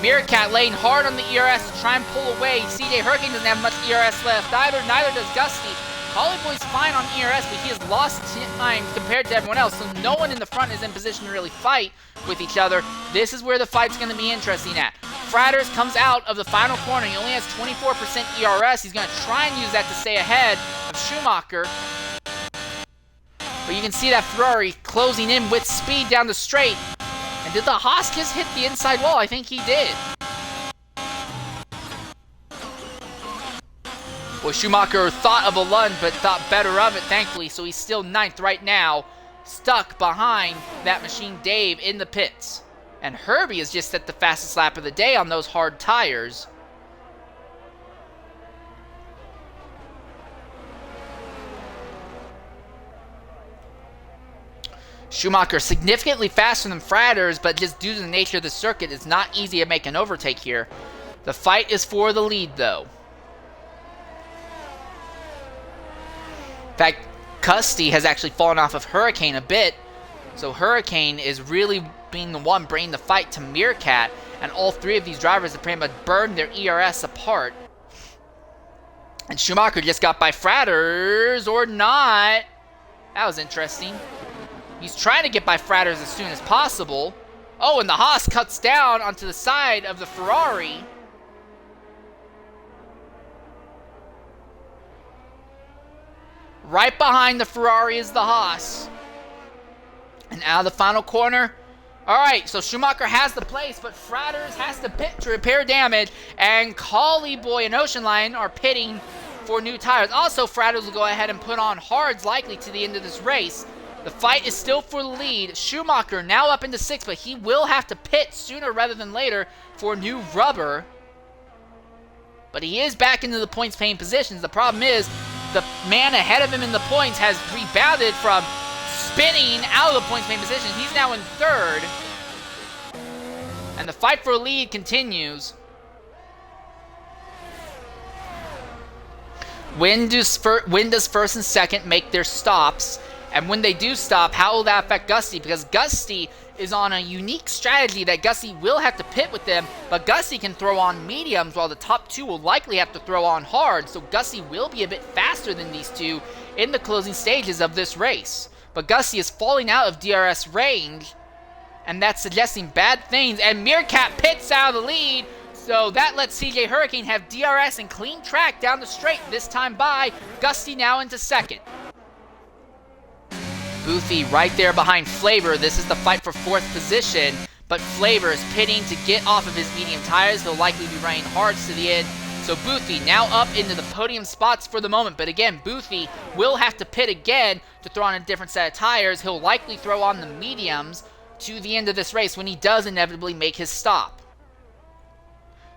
Meerkat laying hard on the ERS to try and pull away. CJ Hurricane doesn't have much ERS left either. Neither does Gusty. Holly Boy's fine on ERS, but he has lost time compared to everyone else, so no one in the front is in position to really fight with each other. This is where the fight's going to be interesting at. Fratters comes out of the final corner. He only has 24% ERS. He's going to try and use that to stay ahead of Schumacher. But you can see that Ferrari closing in with speed down the straight. And did the Haas just hit the inside wall? I think he did. Well, Schumacher thought of a lunge, but thought better of it, thankfully. So he's still 9th right now, stuck behind that machine Dave in the pits. And Herbie is just at the fastest lap of the day on those hard tires. Schumacher significantly faster than Fratters, but just due to the nature of the circuit, it's not easy to make an overtake here. The fight is for the lead, though. In fact, Custy has actually fallen off of Hurricane a bit, so Hurricane is really being the one bringing the fight to Meerkat, and all three of these drivers have pretty much burned their ERS apart. And Schumacher just got by Fratters, or not. That was interesting. He's trying to get by Fratters as soon as possible. Oh, and the Haas cuts down onto the side of the Ferrari. Right behind the Ferrari is the Haas. And out of the final corner. Alright, so Schumacher has the place, but Fratters has to pit to repair damage. And Collie Boy and Ocean Lion are pitting for new tires. Also, Fratters will go ahead and put on hards likely to the end of this race. The fight is still for the lead. Schumacher now up into 6th, but he will have to pit sooner rather than later for new rubber. But he is back into the points paying positions. The problem is the man ahead of him in the points has rebounded from spinning out of the points paying position. He's now in 3rd. And the fight for a lead continues. When does 1st and 2nd make their stops? And when they do stop, how will that affect Gusty? Because Gusty is on a unique strategy that Gusty will have to pit with them, but Gusty can throw on mediums while the top 2 will likely have to throw on hard. So Gusty will be a bit faster than these 2 in the closing stages of this race. But Gusty is falling out of DRS range, and that's suggesting bad things. And Meerkat pits out of the lead, so that lets CJ Hurricane have DRS and clean track down the straight, this time by Gusty now into 2nd. Boothy right there behind Flavor. This is the fight for 4th position, but Flavor is pitting to get off of his medium tires. He'll likely be running hards to the end. So Boothy now up into the podium spots for the moment, but again, Boothy will have to pit again to throw on a different set of tires. He'll likely throw on the mediums to the end of this race when he does inevitably make his stop.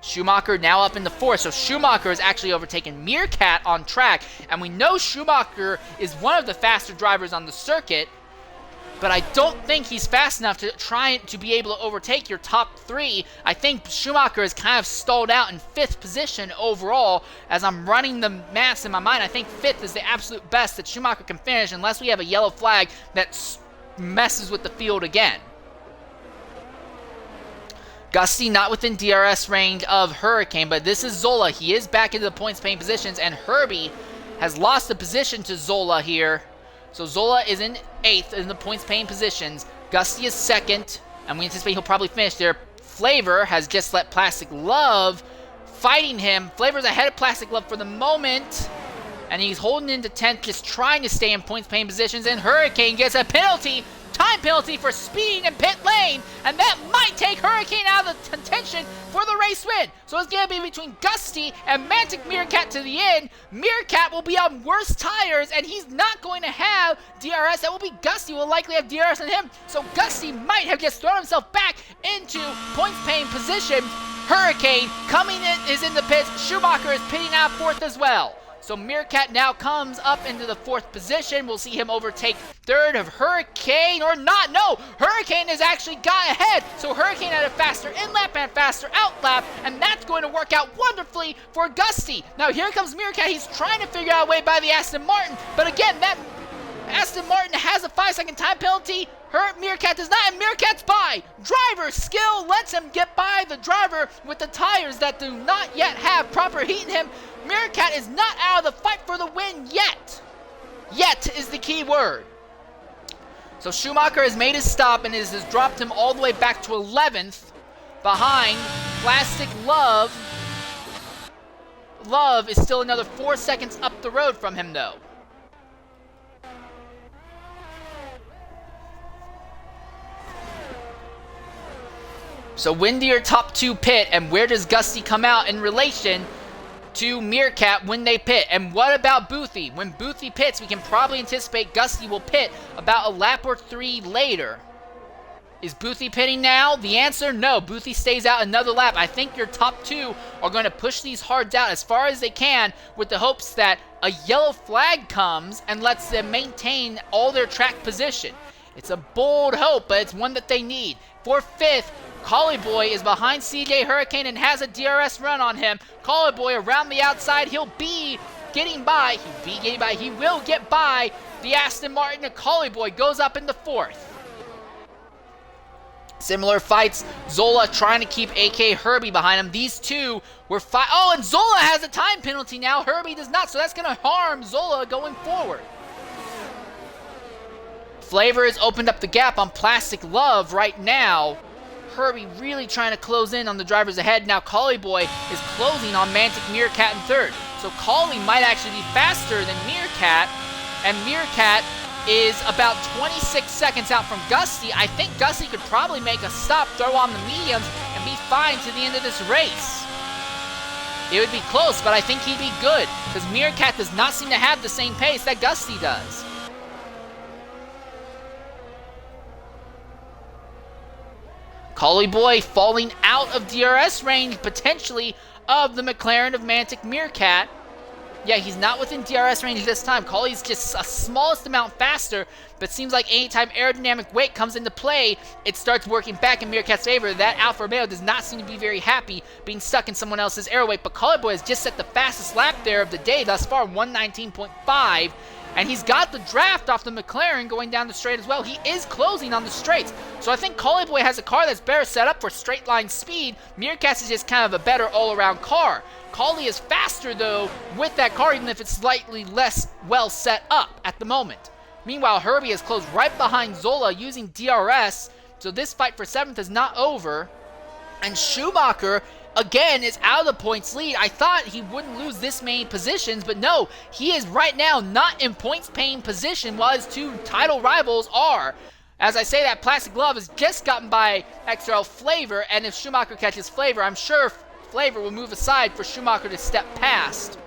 Schumacher now up into 4th, so Schumacher has actually overtaken Meerkat on track, and we know Schumacher is one of the faster drivers on the circuit, but I don't think he's fast enough to try to be able to overtake your top 3. I think Schumacher is kind of stalled out in 5th position overall. As I'm running the maths in my mind, I think 5th is the absolute best that Schumacher can finish unless we have a yellow flag that messes with the field again. Gusty not within DRS range of Hurricane, but this is Zola. He is back into the points paying positions, and Herbie has lost the position to Zola here. So Zola is in 8th in the points paying positions. Gusty is 2nd, and we anticipate he'll probably finish there. Flavor has just let Plastic Love fighting him. Flavor's ahead of Plastic Love for the moment, and he's holding into 10th, just trying to stay in points paying positions, and Hurricane gets a penalty. Time penalty for speeding in pit lane, and that might take Hurricane out of the contention for the race win. So it's going to be between Gusty and Mantic Meerkat to the end. Meerkat will be on worse tires, and he's not going to have DRS. That will be Gusty will likely have DRS on him. So Gusty might have just thrown himself back into points-paying position. Hurricane coming in is in the pits. Schumacher is pitting out 4th as well. So Meerkat now comes up into the 4th position. We'll see him overtake 3rd of Hurricane, or not. No, Hurricane has actually got ahead. So Hurricane had a faster in-lap and a faster out-lap, and that's going to work out wonderfully for Gusty. Now here comes Meerkat. He's trying to figure out a way by the Aston Martin, but again, that Aston Martin has a 5-second time penalty. Meerkat does not, and Meerkat's by. Driver skill lets him get by the driver with the tires that do not yet have proper heat in him. Meerkat is not out of the fight for the win yet. Yet is the key word. So Schumacher has made his stop and has dropped him all the way back to 11th behind Plastic Love. Love is still another 4 seconds up the road from him, though. So when do your top two pit, and where does Gusty come out in relation to Meerkat when they pit? And what about Boothie? When Boothie pits, we can probably anticipate Gusty will pit about a lap or 3 later. Is Boothie pitting now? The answer, no. Boothie stays out another lap. I think your top two are going to push these hards out as far as they can with the hopes that a yellow flag comes and lets them maintain all their track position. It's a bold hope, but it's one that they need. For 5th, Collie Boy is behind CJ Hurricane and has a DRS run on him. Collie Boy around the outside. He'll be getting by. He will get by the Aston Martin. And Collie Boy goes up into 4th. Similar fights. Zola trying to keep AK Herbie behind him. These two were Oh, and Zola has a time penalty now. Herbie does not, so that's going to harm Zola going forward. Flavor has opened up the gap on Plastic Love right now. Herbie really trying to close in on the drivers ahead. Now Collie Boy is closing on Mantic Meerkat in 3rd. So Collie might actually be faster than Meerkat. And Meerkat is about 26 seconds out from Gusty. I think Gusty could probably make a stop, throw on the mediums, and be fine to the end of this race. It would be close, but I think he'd be good, because Meerkat does not seem to have the same pace that Gusty does. Collie Boy falling out of DRS range, potentially, of the McLaren of Mantic Meerkat. Yeah, he's not within DRS range this time. Collie's just a smallest amount faster, but seems like anytime aerodynamic weight comes into play, it starts working back in Meerkat's favor. That Alfa Romeo does not seem to be very happy being stuck in someone else's air weight, but Collie Boy has just set the fastest lap there of the day thus far, 119.5. And he's got the draft off the McLaren going down the straight as well. He is closing on the straights. So I think Collie Boy has a car that's better set up for straight line speed. Meerkat is just kind of a better all-around car. Collie is faster, though, with that car, even if it's slightly less well set up at the moment. Meanwhile, Herbie is close right behind Zola using DRS. So this fight for 7th is not over. And Schumacher, again, is out of the points lead. I thought he wouldn't lose this many positions, but no, he is right now not in points paying position while his two title rivals are. As I say that, Plastic Glove has just gotten by XRL Flavor, and if Schumacher catches Flavor, I'm sure Flavor will move aside for Schumacher to step past.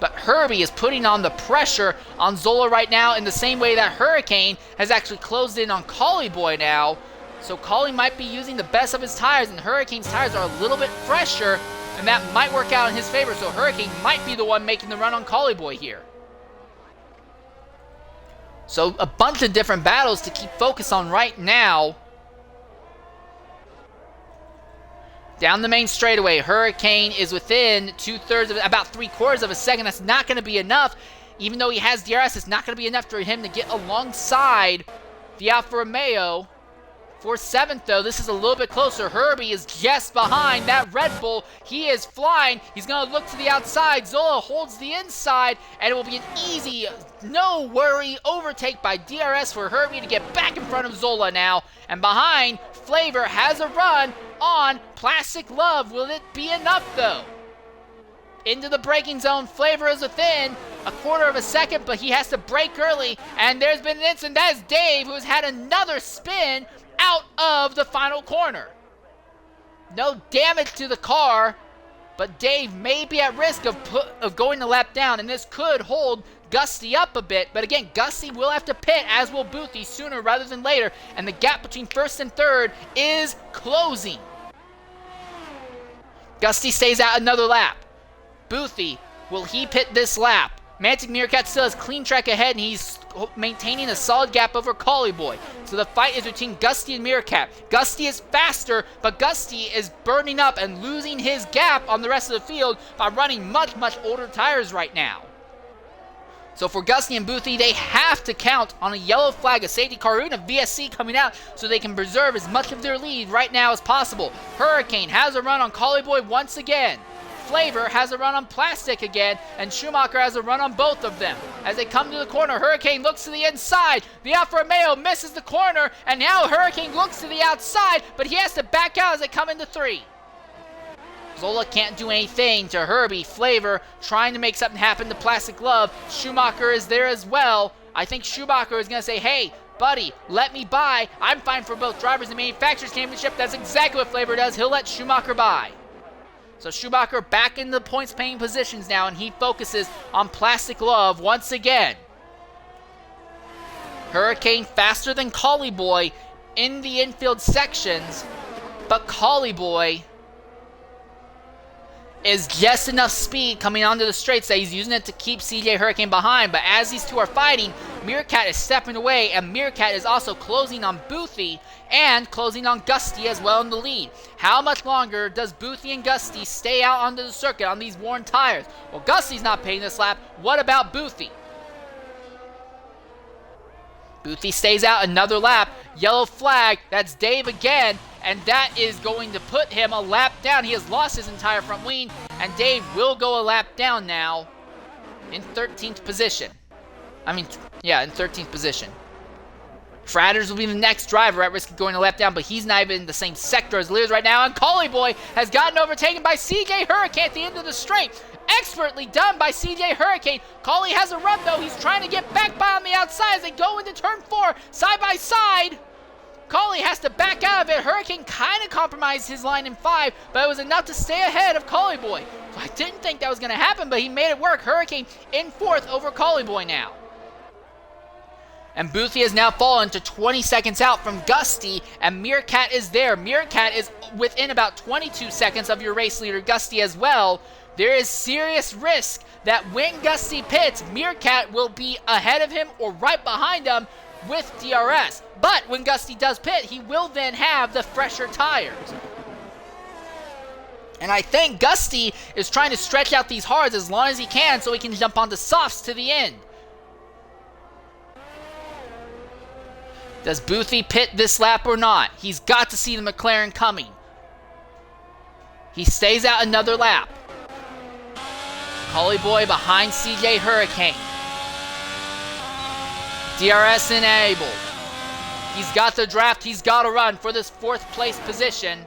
But Herbie is putting on the pressure on Zola right now in the same way that Hurricane has actually closed in on Collie Boy now. So Collie might be using the best of his tires, and Hurricane's tires are a little bit fresher, and that might work out in his favor. So Hurricane might be the one making the run on Collie Boy here. So a bunch of different battles to keep focus on right now. Down the main straightaway, Hurricane is within about 3/4 of a second. That's not going to be enough. Even though he has DRS, it's not going to be enough for him to get alongside the Alfa Romeo. For 7th, though, this is a little bit closer. Herbie is just behind that Red Bull. He is flying. He's going to look to the outside. Zola holds the inside, and it will be an easy, no-worry overtake by DRS for Herbie to get back in front of Zola now. And behind, Flavor has a run on Plastic Love. Will it be enough, though? Into the braking zone. Flavor is within 1/4 of a second, but he has to brake early. And there's been an incident. That is Dave, who has had another spin out of the final corner. No damage to the car, but Dave may be at risk of going the lap down, and this could hold Gusty up a bit. But again, Gusty will have to pit, as will Boothie, sooner rather than later, and the gap between 1st and 3rd is closing. Gusty stays out another lap. Boothie, will he pit this lap? Mantic Meerkat still has clean track ahead, and he's maintaining a solid gap over Collie Boy. So the fight is between Gusty and Meerkat. Gusty is faster, but Gusty is burning up and losing his gap on the rest of the field by running much, much older tires right now. So for Gusty and Boothie, they have to count on a yellow flag, a safety car, or even a VSC coming out so they can preserve as much of their lead right now as possible. Hurricane has a run on Collie Boy once again. Flavor has a run on Plastic again, and Schumacher has a run on both of them. As they come to the corner, Hurricane looks to the inside. The Alfa Romeo misses the corner, and now Hurricane looks to the outside, but he has to back out as they come into 3. Zola can't do anything to Herbie. Flavor trying to make something happen to Plastic Glove. Schumacher is there as well. I think Schumacher is going to say, hey, buddy, let me by. I'm fine for both drivers in the Manufacturers' Championship. That's exactly what Flavor does. He'll let Schumacher by. So Schumacher back in the points-paying positions now, and he focuses on Plastic Glove once again. Hurricane faster than Collie Boy in the infield sections, but Collie Boy is just enough speed coming onto the straights that he's using it to keep CJ Hurricane behind. But as these two are fighting, Meerkat is stepping away, and Meerkat is also closing on Boothie and closing on Gusty as well in the lead. How much longer does Boothie and Gusty stay out onto the circuit on these worn tires? Well, Gusty's not paying this lap. What about Boothie? Boothie stays out another lap. Yellow flag. That's Dave again. And that is going to put him a lap down. He has lost his entire front wing. And Dave will go a lap down now in 13th position. In 13th position. Fratters will be the next driver at risk of going a lap down, but he's not even in the same sector as Lears right now. And Collie Boy has gotten overtaken by CJ Hurricane at the end of the straight. Expertly done by CJ Hurricane. Collie has a run though. He's trying to get back by on the outside as they go into turn 4, side by side. Collie has to back out of it. Hurricane kind of compromised his line in 5, but it was enough to stay ahead of Collie Boy. So I didn't think that was going to happen, but he made it work. Hurricane in 4th over Collie Boy now. And Boothie has now fallen to 20 seconds out from Gusty, and Meerkat is there. Meerkat is within about 22 seconds of your race leader, Gusty, as well. There is serious risk that when Gusty pits, Meerkat will be ahead of him or right behind him with DRS. But when Gusty does pit, he will then have the fresher tires. And I think Gusty is trying to stretch out these hards as long as he can so he can jump onto softs to the end. Does Boothie pit this lap or not? He's got to see the McLaren coming. He stays out another lap. Collie Boy behind CJ Hurricane. DRS enabled. He's got the draft. He's got to run for this 4th place position.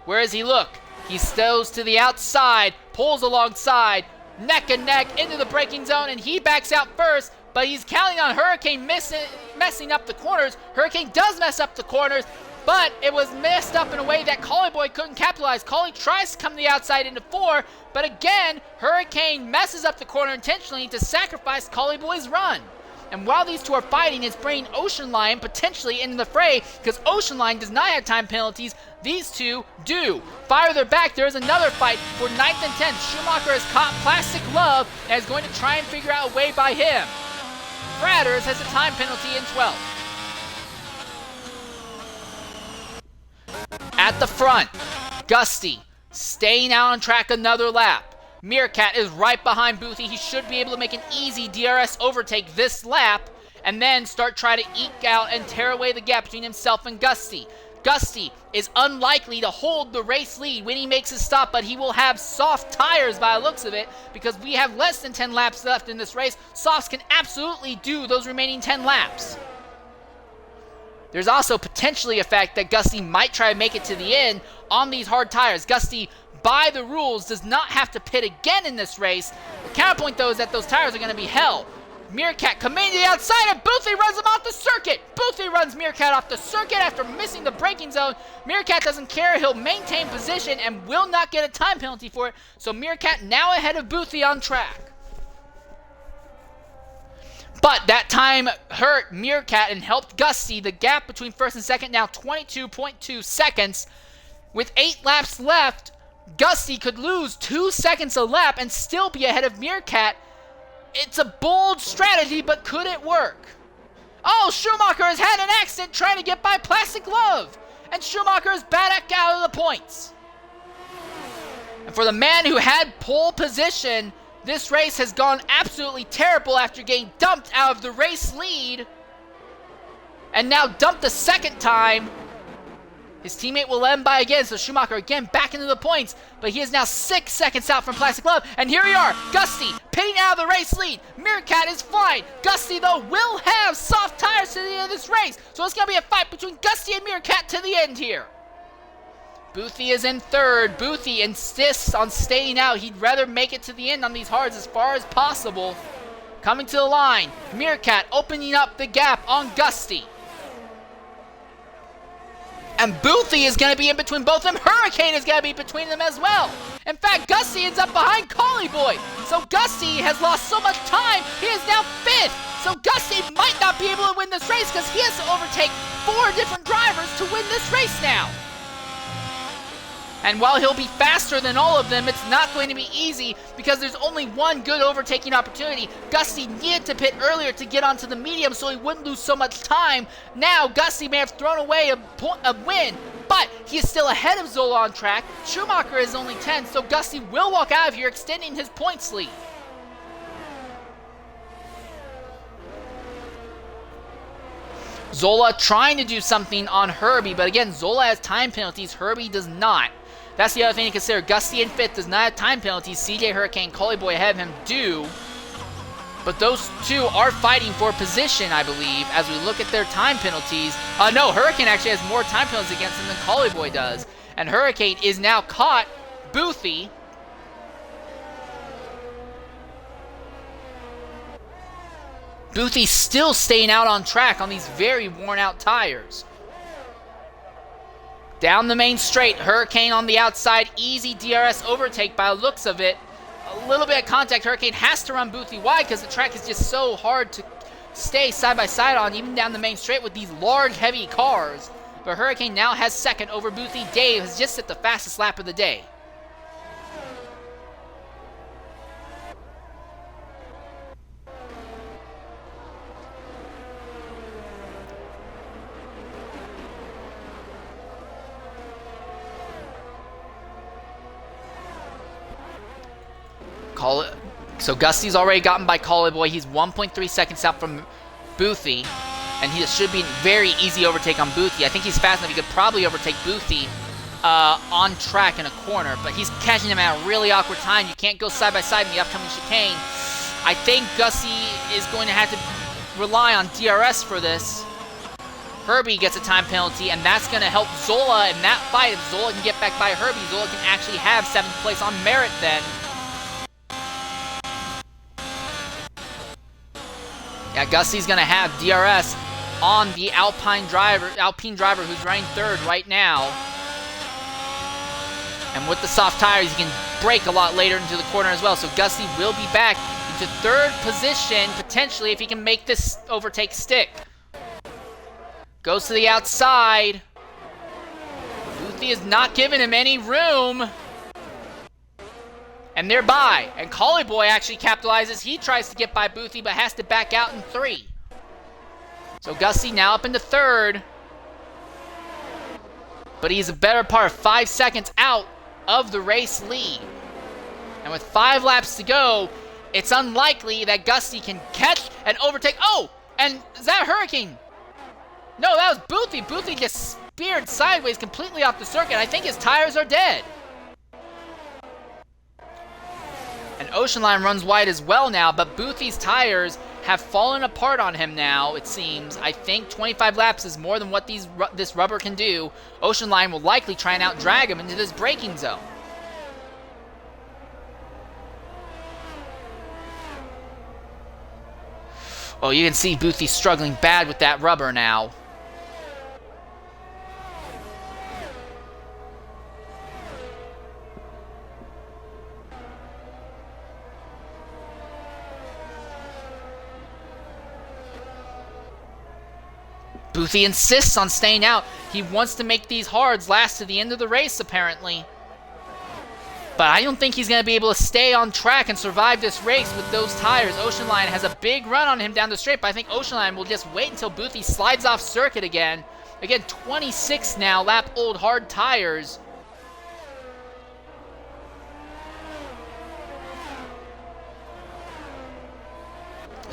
Where does he look? He stows to the outside, pulls alongside, neck and neck into the braking zone, and he backs out first. But he's counting on Hurricane messing up the corners. Hurricane does mess up the corners, but it was messed up in a way that Collie Boy couldn't capitalize. Collie tries to come to the outside into 4, but again, Hurricane messes up the corner intentionally to sacrifice Collie Boy's run. And while these two are fighting, it's bringing Ocean Lion potentially into the fray, because Ocean Lion does not have time penalties. These two do. Farther back, there is another fight for 9th and 10th. Schumacher has caught Plastic Glove and is going to try and figure out a way by him. Fratters has a time penalty in 12th. At the front, Gusty staying out on track another lap. Meerkat is right behind Boothie. He should be able to make an easy DRS overtake this lap and then start trying to eke out and tear away the gap between himself and Gusty. Gusty is unlikely to hold the race lead when he makes his stop, but he will have soft tires by the looks of it because we have less than 10 laps left in this race. Softs can absolutely do those remaining 10 laps. There's also potentially a fact that Gusty might try to make it to the end on these hard tires. Gusty, by the rules, does not have to pit again in this race. The counterpoint, though, is that those tires are going to be hell. Meerkat coming to the outside, and Boothie runs him off the circuit. Boothie runs Meerkat off the circuit after missing the braking zone. Meerkat doesn't care. He'll maintain position and will not get a time penalty for it. So Meerkat now ahead of Boothie on track. But that time hurt Meerkat and helped Gusty. The gap between first and second now 22.2 seconds. With 8 laps left, Gusty could lose 2 seconds a lap and still be ahead of Meerkat. It's a bold strategy, but could it work? Oh, Schumacher has had an accident trying to get by Plastic Glove. And Schumacher is back out of the points. And for the man who had pole position, this race has gone absolutely terrible after getting dumped out of the race lead. And now dumped a second time. His teammate will let him by again, so Schumacher again back into the points, but he is now 6 seconds out from Plastic Glove, and here we are, Gusty pitting out of the race lead. Meerkat is flying. Gusty, though, will have soft tires to the end of this race, so it's going to be a fight between Gusty and Meerkat to the end here. Boothie is in third. Boothie insists on staying out. He'd rather make it to the end on these hards as far as possible. Coming to the line, Meerkat opening up the gap on Gusty. And Boothie is going to be in between both of them. Hurricane is going to be between them as well. In fact, Gusty ends up behind Collie Boy. So Gusty has lost so much time, he is now 5th. So Gusty might not be able to win this race because he has to overtake 4 different drivers to win this race now. And while he'll be faster than all of them, it's not going to be easy because there's only one good overtaking opportunity. Gusty needed to pit earlier to get onto the medium so he wouldn't lose so much time. Now, Gusty may have thrown away a win, but he is still ahead of Zola on track. Schumacher is only 10, so Gusty will walk out of here, extending his points lead. Zola trying to do something on Herbie, but again, Zola has time penalties. Herbie does not. That's the other thing to consider. Gusty in 5th does not have time penalties. CJ Hurricane, Collie Boy ahead of him do. But those two are fighting for position, I believe, as we look at their time penalties. No, Hurricane actually has more time penalties against him than Collie Boy does. And Hurricane is now caught Boothie. Boothie still staying out on track on these very worn out tires. Down the main straight, Hurricane on the outside, easy DRS overtake by the looks of it. A little bit of contact, Hurricane has to run Boothie wide because the track is just so hard to stay side by side on, even down the main straight with these large, heavy cars. But Hurricane now has 2nd over Boothie. Dave has just hit the fastest lap of the day. So Gusty's already gotten by Collie Boy. He's 1.3 seconds out from Boothie. And he should be very easy overtake on Boothie. I think he's fast enough. He could probably overtake Boothie on track in a corner. But he's catching him at a really awkward time. You can't go side by side in the upcoming chicane. I think Gusty is going to have to rely on DRS for this. Herbie gets a time penalty, and that's going to help Zola in that fight. If Zola can get back by Herbie, Zola can actually have 7th place on merit then. Yeah, Gusty's going to have DRS on the Alpine driver who's running 3rd right now. And with the soft tires, he can brake a lot later into the corner as well. So Gusty will be back into 3rd position, potentially, if he can make this overtake stick. Goes to the outside. Boothie is not giving him any room. And they're by. And Collie Boy actually capitalizes. He tries to get by Boothie, but has to back out in 3. So Gusty now up into 3rd. But he's a better part of 5 seconds out of the race lead. And with 5 laps to go, it's unlikely that Gusty can catch and overtake. Oh! And is that Hurricane? No, that was Boothie. Boothie just speared sideways completely off the circuit. I think his tires are dead. And Ocean Line runs wide as well now, but Boothie's tires have fallen apart on him now, it seems. I think 25 laps is more than what this rubber can do. Ocean Line will likely try and out-drag him into this braking zone. Oh, you can see Boothie struggling bad with that rubber now. Boothie insists on staying out. He wants to make these hards last to the end of the race, apparently. But I don't think he's going to be able to stay on track and survive this race with those tires. Ocean Line has a big run on him down the straight, but I think Ocean Line will just wait until Boothie slides off circuit again. Again, 26 now, lap old hard tires.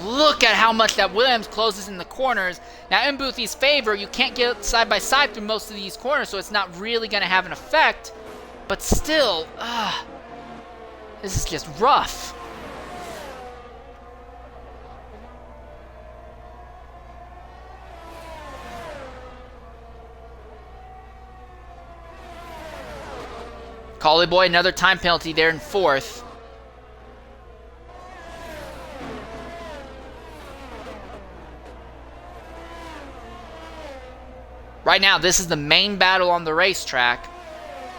look at how much that Williams closes in the corners. Now, in Boothy's favor, you can't get side by side through most of these corners, so it's not really going to have an effect. But still, this is just rough. Collie Boy, another time penalty there in 4th. Right now, this is the main battle on the racetrack.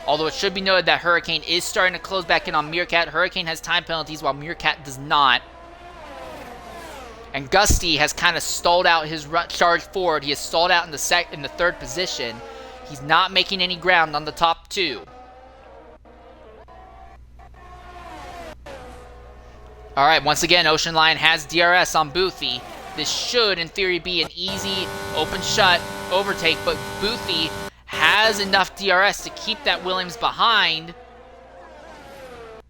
Although it should be noted that Hurricane is starting to close back in on Meerkat. Hurricane has time penalties while Meerkat does not. And Gusty has kind of stalled out his charge forward. He has stalled out in the 3rd position. He's not making any ground on the top 2. Alright, once again, Ocean Lion has DRS on Boothy. This should, in theory, be an easy, open-shut overtake, but Boothy has enough DRS to keep that Williams behind.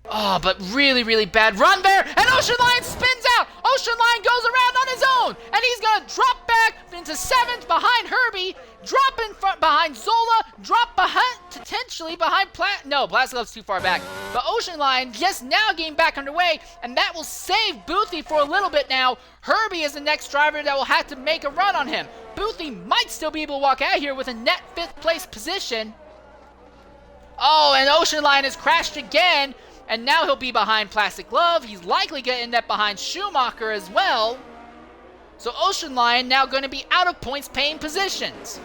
Oh, but really, really bad run there, and Ocean Lion spins out! Ocean Lion goes around on his own, and he's gonna drop back into 7th behind Herbie, drop in front behind Zola, drop behind, potentially behind Plaslov's too far back. But Ocean Lion just now getting back underway, and that will save Boothy for a little bit now. Herbie is the next driver that will have to make a run on him. Boothy might still be able to walk out here with a net 5th place position. Oh, and Ocean Lion has crashed again. And now he'll be behind Plastic Love. He's likely going to end up behind Schumacher as well. So Ocean Lion now going to be out of points paying positions.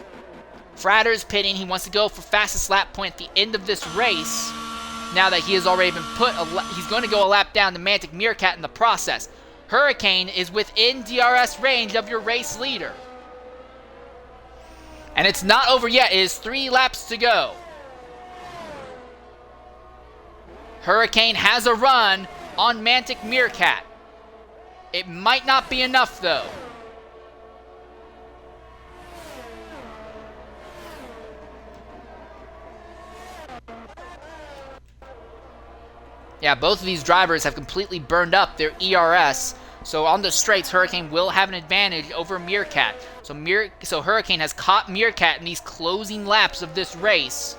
Fratter's pitting. He wants to go for fastest lap point at the end of this race. Now that he has already been he's going to go a lap down to Mantic Meerkat in the process. Hurricane is within DRS range of your race leader. And it's not over yet. It is 3 laps to go. Hurricane has a run on Mantic Meerkat. It might not be enough, though. Yeah, both of these drivers have completely burned up their ERS. So on the straights, Hurricane will have an advantage over Meerkat. So Hurricane has caught Meerkat in these closing laps of this race.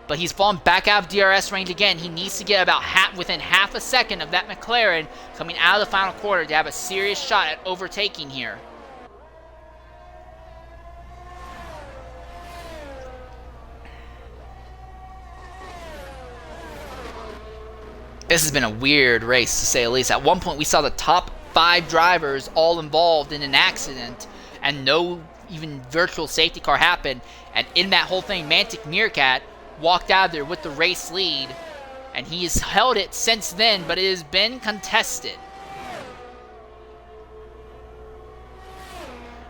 But he's fallen back out of DRS range again. He needs to get about within half a second of that McLaren coming out of the final quarter to have a serious shot at overtaking here. This has been a weird race, to say the least. At one point, we saw the top 5 drivers all involved in an accident, and no even virtual safety car happened. And in that whole thing, Mantic Meerkat walked out of there with the race lead, and he has held it since then, but it has been contested.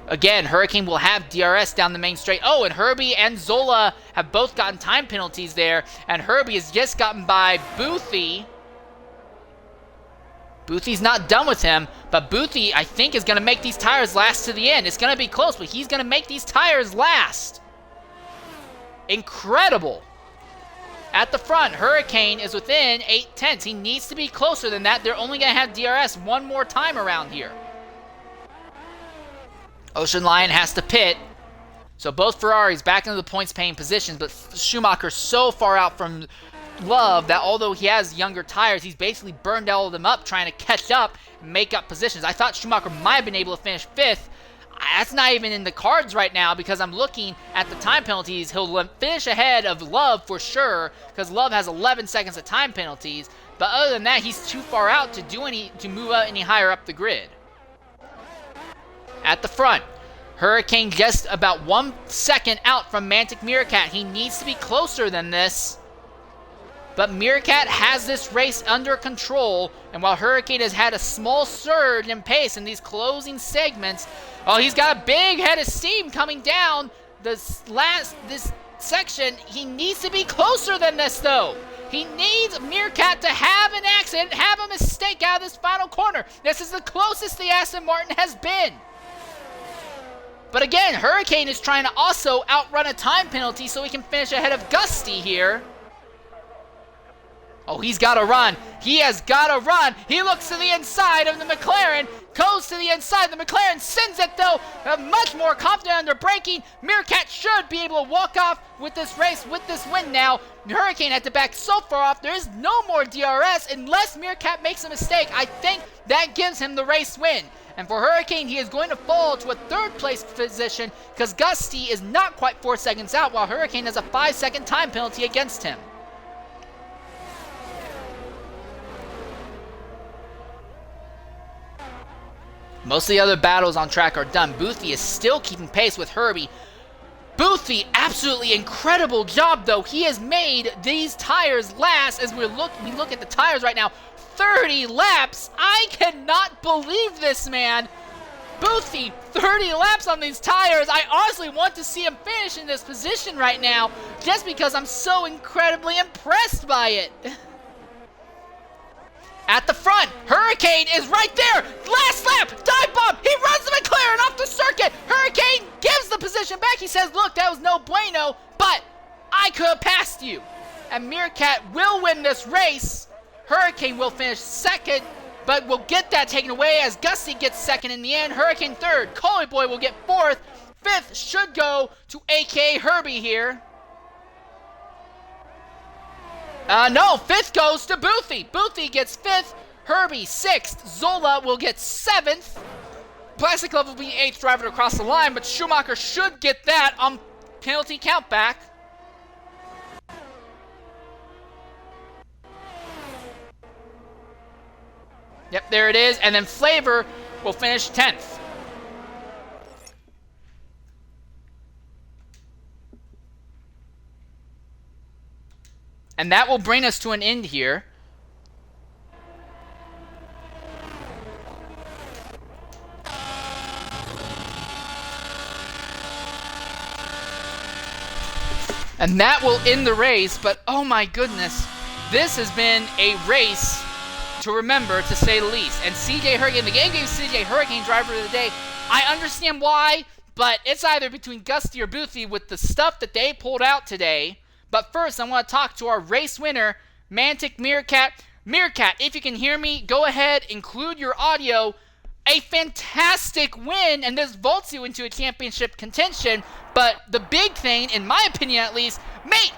Again, Hurricane will have DRS down the main straight. Oh, and Herbie and Zola have both gotten time penalties there, and Herbie has just gotten by Boothy. Boothy's not done with him, but Boothy, I think, is going to make these tires last to the end. It's going to be close, but he's going to make these tires last. Incredible. At the front, Hurricane is within 8/10. He needs to be closer than that. They're only going to have DRS one more time around here. Ocean Lion has to pit. So both Ferraris back into the points-paying positions, but Schumacher's so far out from Love that although he has younger tires, he's basically burned all of them up trying to catch up and make up positions. I thought Schumacher might have been able to finish 5th. That's not even in the cards right now because I'm looking at the time penalties. He'll finish ahead of Love for sure because Love has 11 seconds of time penalties. But other than that, he's too far out to move out any higher up the grid. At the front, Hurricane just about 1 second out from Mantic Meerkat. He needs to be closer than this. But Meerkat has this race under control, and while Hurricane has had a small surge in pace in these closing segments, oh, he's got a big head of steam coming down this section. He needs to be closer than this, though. He needs Meerkat to have an accident, have a mistake out of this final corner. This is the closest the Aston Martin has been. But again, Hurricane is trying to also outrun a time penalty so he can finish ahead of Gusty here. Oh, he's got to run. He has got to run. He looks to the inside of the McLaren, goes to the inside. The McLaren sends it, though, much more confident under braking. Meerkat should be able to walk off with this race, with this win now. Hurricane at the back so far off. There is no more DRS unless Meerkat makes a mistake. I think that gives him the race win. And for Hurricane, he is going to fall to a third-place position because Gusty is not quite 4 seconds out, while Hurricane has a 5-second time penalty against him. Most of the other battles on track are done. Boothie is still keeping pace with Herbie. Boothie, absolutely incredible job, though. He has made these tires last as we look at the tires right now. 30 laps. I cannot believe this, man. Boothie, 30 laps on these tires. I honestly want to see him finish in this position right now just because I'm so incredibly impressed by it. At the front, Hurricane is right there. Last lap, dive bomb. He runs the McLaren off the circuit. Hurricane gives the position back. He says, look, that was no bueno, but I could have passed you. And Meerkat will win this race. Hurricane will finish second, but will get that taken away as Gusty gets second in the end. Hurricane third. Collie Boy will get fourth. Fifth should go to AKA Herbie here. No, fifth goes to Boothie. Boothie gets fifth. Herbie sixth. Zola will get seventh. Plastic Glove will be eighth driver to cross the line, but Schumacher should get that on penalty countback. Yep, there it is. And then Flavor will finish 10th. And that will bring us to an end here. And that will end the race, but oh my goodness, this has been a race to remember, to say the least. And CJ Hurricane, the game gave CJ Hurricane driver of the day. I understand why, but it's either between Gusty or Boothie with the stuff that they pulled out today. But first, I want to talk to our race winner, Mantic Meerkat. Meerkat, if you can hear me, go ahead, include your audio. A fantastic win, and this vaults you into a championship contention. But the big thing, in my opinion at least, mate,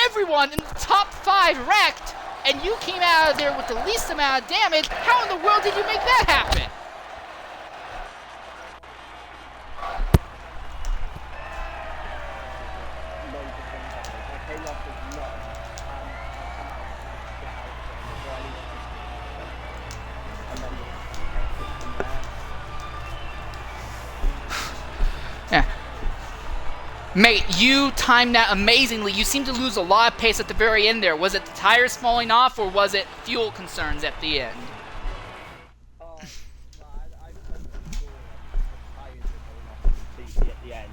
everyone in the top 5 wrecked, and you came out of there with the least amount of damage. How in the world did you make that happen? Yeah. Mate, you timed that amazingly. You seemed to lose a lot of pace at the very end there. Was it the tires falling off, or was it fuel concerns at the end? At the end,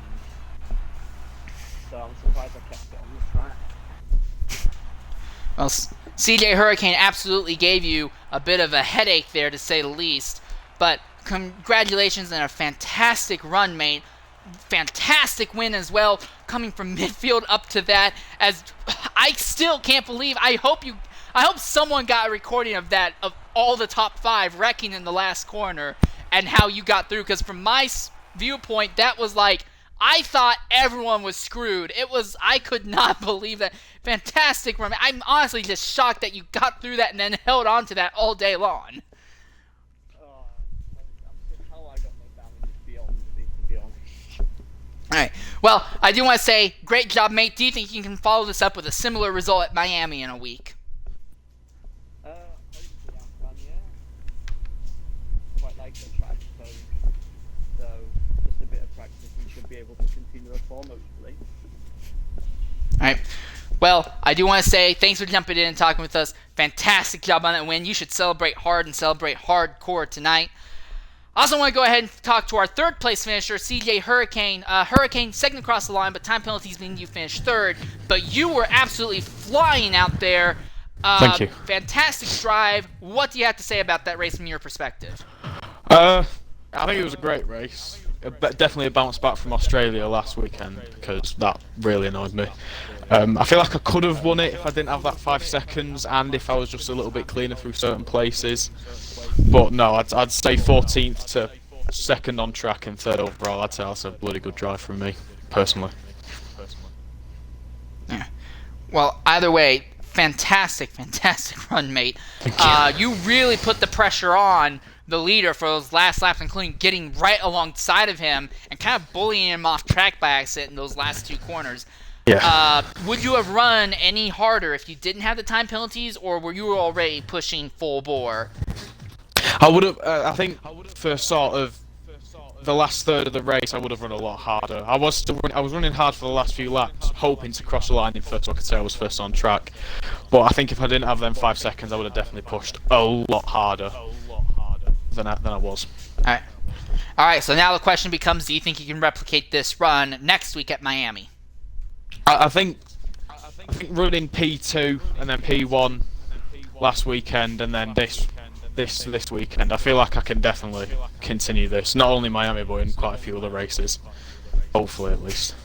so I'm surprised I kept it on the track. Well, CJ Hurricane absolutely gave you a bit of a headache there, to say the least. But congratulations on a fantastic run, mate. Fantastic win as well, coming from midfield up to that. As I still can't believe. I hope someone got a recording of that, of all the top 5 wrecking in the last corner, and how you got through. Because from my viewpoint, that was like, I thought everyone was screwed. I could not believe that. Fantastic run. I'm honestly just shocked that you got through that and then held on to that all day long. How I got no damage is beyond me, to be honest. Alright, well, I do want to say, great job, mate. Do you think you can follow this up with a similar result at Miami in a week? Hopefully I can, yeah. Quite like the track, so just a bit of practice and should be able to continue a form, hopefully. Alright, well, I do want to say, thanks for jumping in and talking with us. Fantastic job on that win. You should celebrate hard and celebrate hardcore tonight. I also want to go ahead and talk to our third place finisher, CJ Hurricane. Hurricane second across the line, but time penalties mean you finished third. But you were absolutely flying out there. Thank you. Fantastic drive. What do you have to say about that race from your perspective? I think it was a great race. Definitely a bounce back from Australia last weekend, because that really annoyed me. I feel like I could have won it if I didn't have that 5 seconds and if I was just a little bit cleaner through certain places. But no, I'd say 14th to 2nd on track and 3rd overall. I'd say that's a bloody good drive from me, personally. Yeah. Well, either way, fantastic run, mate. You really put the pressure on the leader for those last laps, including getting right alongside of him and kind of bullying him off track by accident in those last 2 corners. Yeah. Would you have run any harder if you didn't have the time penalties, or were you already pushing full bore? I would have. I think for sort of the last third of the race, I would have run a lot harder. I was running hard for the last few laps, hoping to cross the line in first, so I could say I was first on track. But I think if I didn't have them 5 seconds, I would have definitely pushed a lot harder than I was. All right. So now the question becomes: do you think you can replicate this run next week at Miami? I think running P2 and then P1 last weekend and then this weekend, I feel like I can definitely continue this. Not only Miami, but in quite a few other races. Hopefully, at least.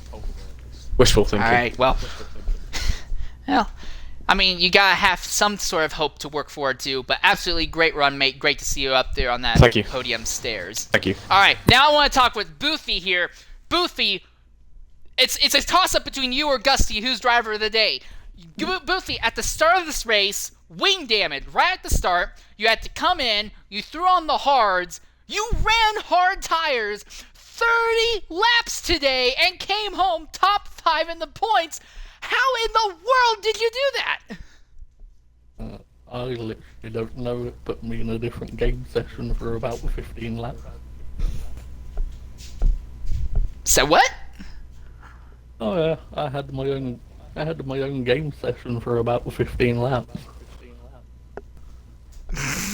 Wishful thinking. All right. Well, I mean, you gotta have some sort of hope to work forward to. But absolutely great run, mate. Great to see you up there on that podium stairs. Thank you. All right. Now I want to talk with Boothie here. Boothie. It's a toss-up between you or Gusty, who's driver of the day. Boothie, at the start of this race, wing damage right at the start. You had to come in, you threw on the hards, you ran hard tires 30 laps today and came home top 5 in the points. How in the world did you do that? I literally don't know. It put me in a different game session for about 15 laps. So what? Oh yeah, I had my own game session for about 15 laps.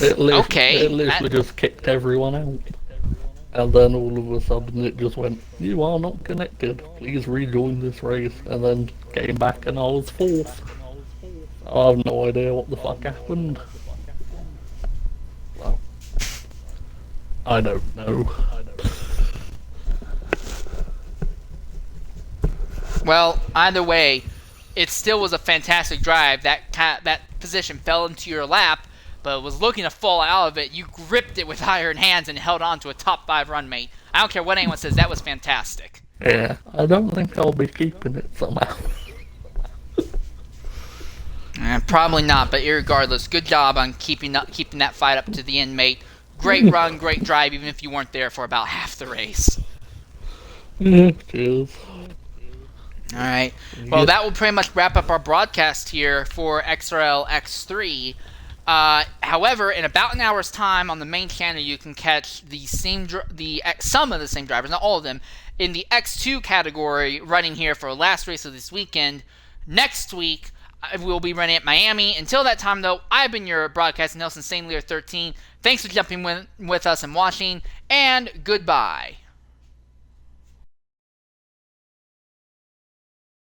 It literally just kicked everyone out. And then all of a sudden it just went, "You are not connected. Please rejoin this race." And then came back and I was 4th. I have no idea what the fuck happened. Well, I don't know. Well, either way, it still was a fantastic drive. That position fell into your lap, but was looking to fall out of it. You gripped it with iron hands and held on to a top 5 run, mate. I don't care what anyone says, that was fantastic. Yeah, I don't think I'll be keeping it somehow. Probably not, but irregardless, good job on keeping that fight up to the end, mate. Great run, great drive, even if you weren't there for about half the race. Yeah, cheers. Alright, well that will pretty much wrap up our broadcast here for XRL X3. However, in about an hour's time on the main channel, you can catch some of the same drivers, not all of them, in the X2 category running here for the last race of this weekend. Next week, we'll be running at Miami. Until that time, though, I've been your broadcast, Nelson St. Lear 13. Thanks for jumping with us and watching, and goodbye.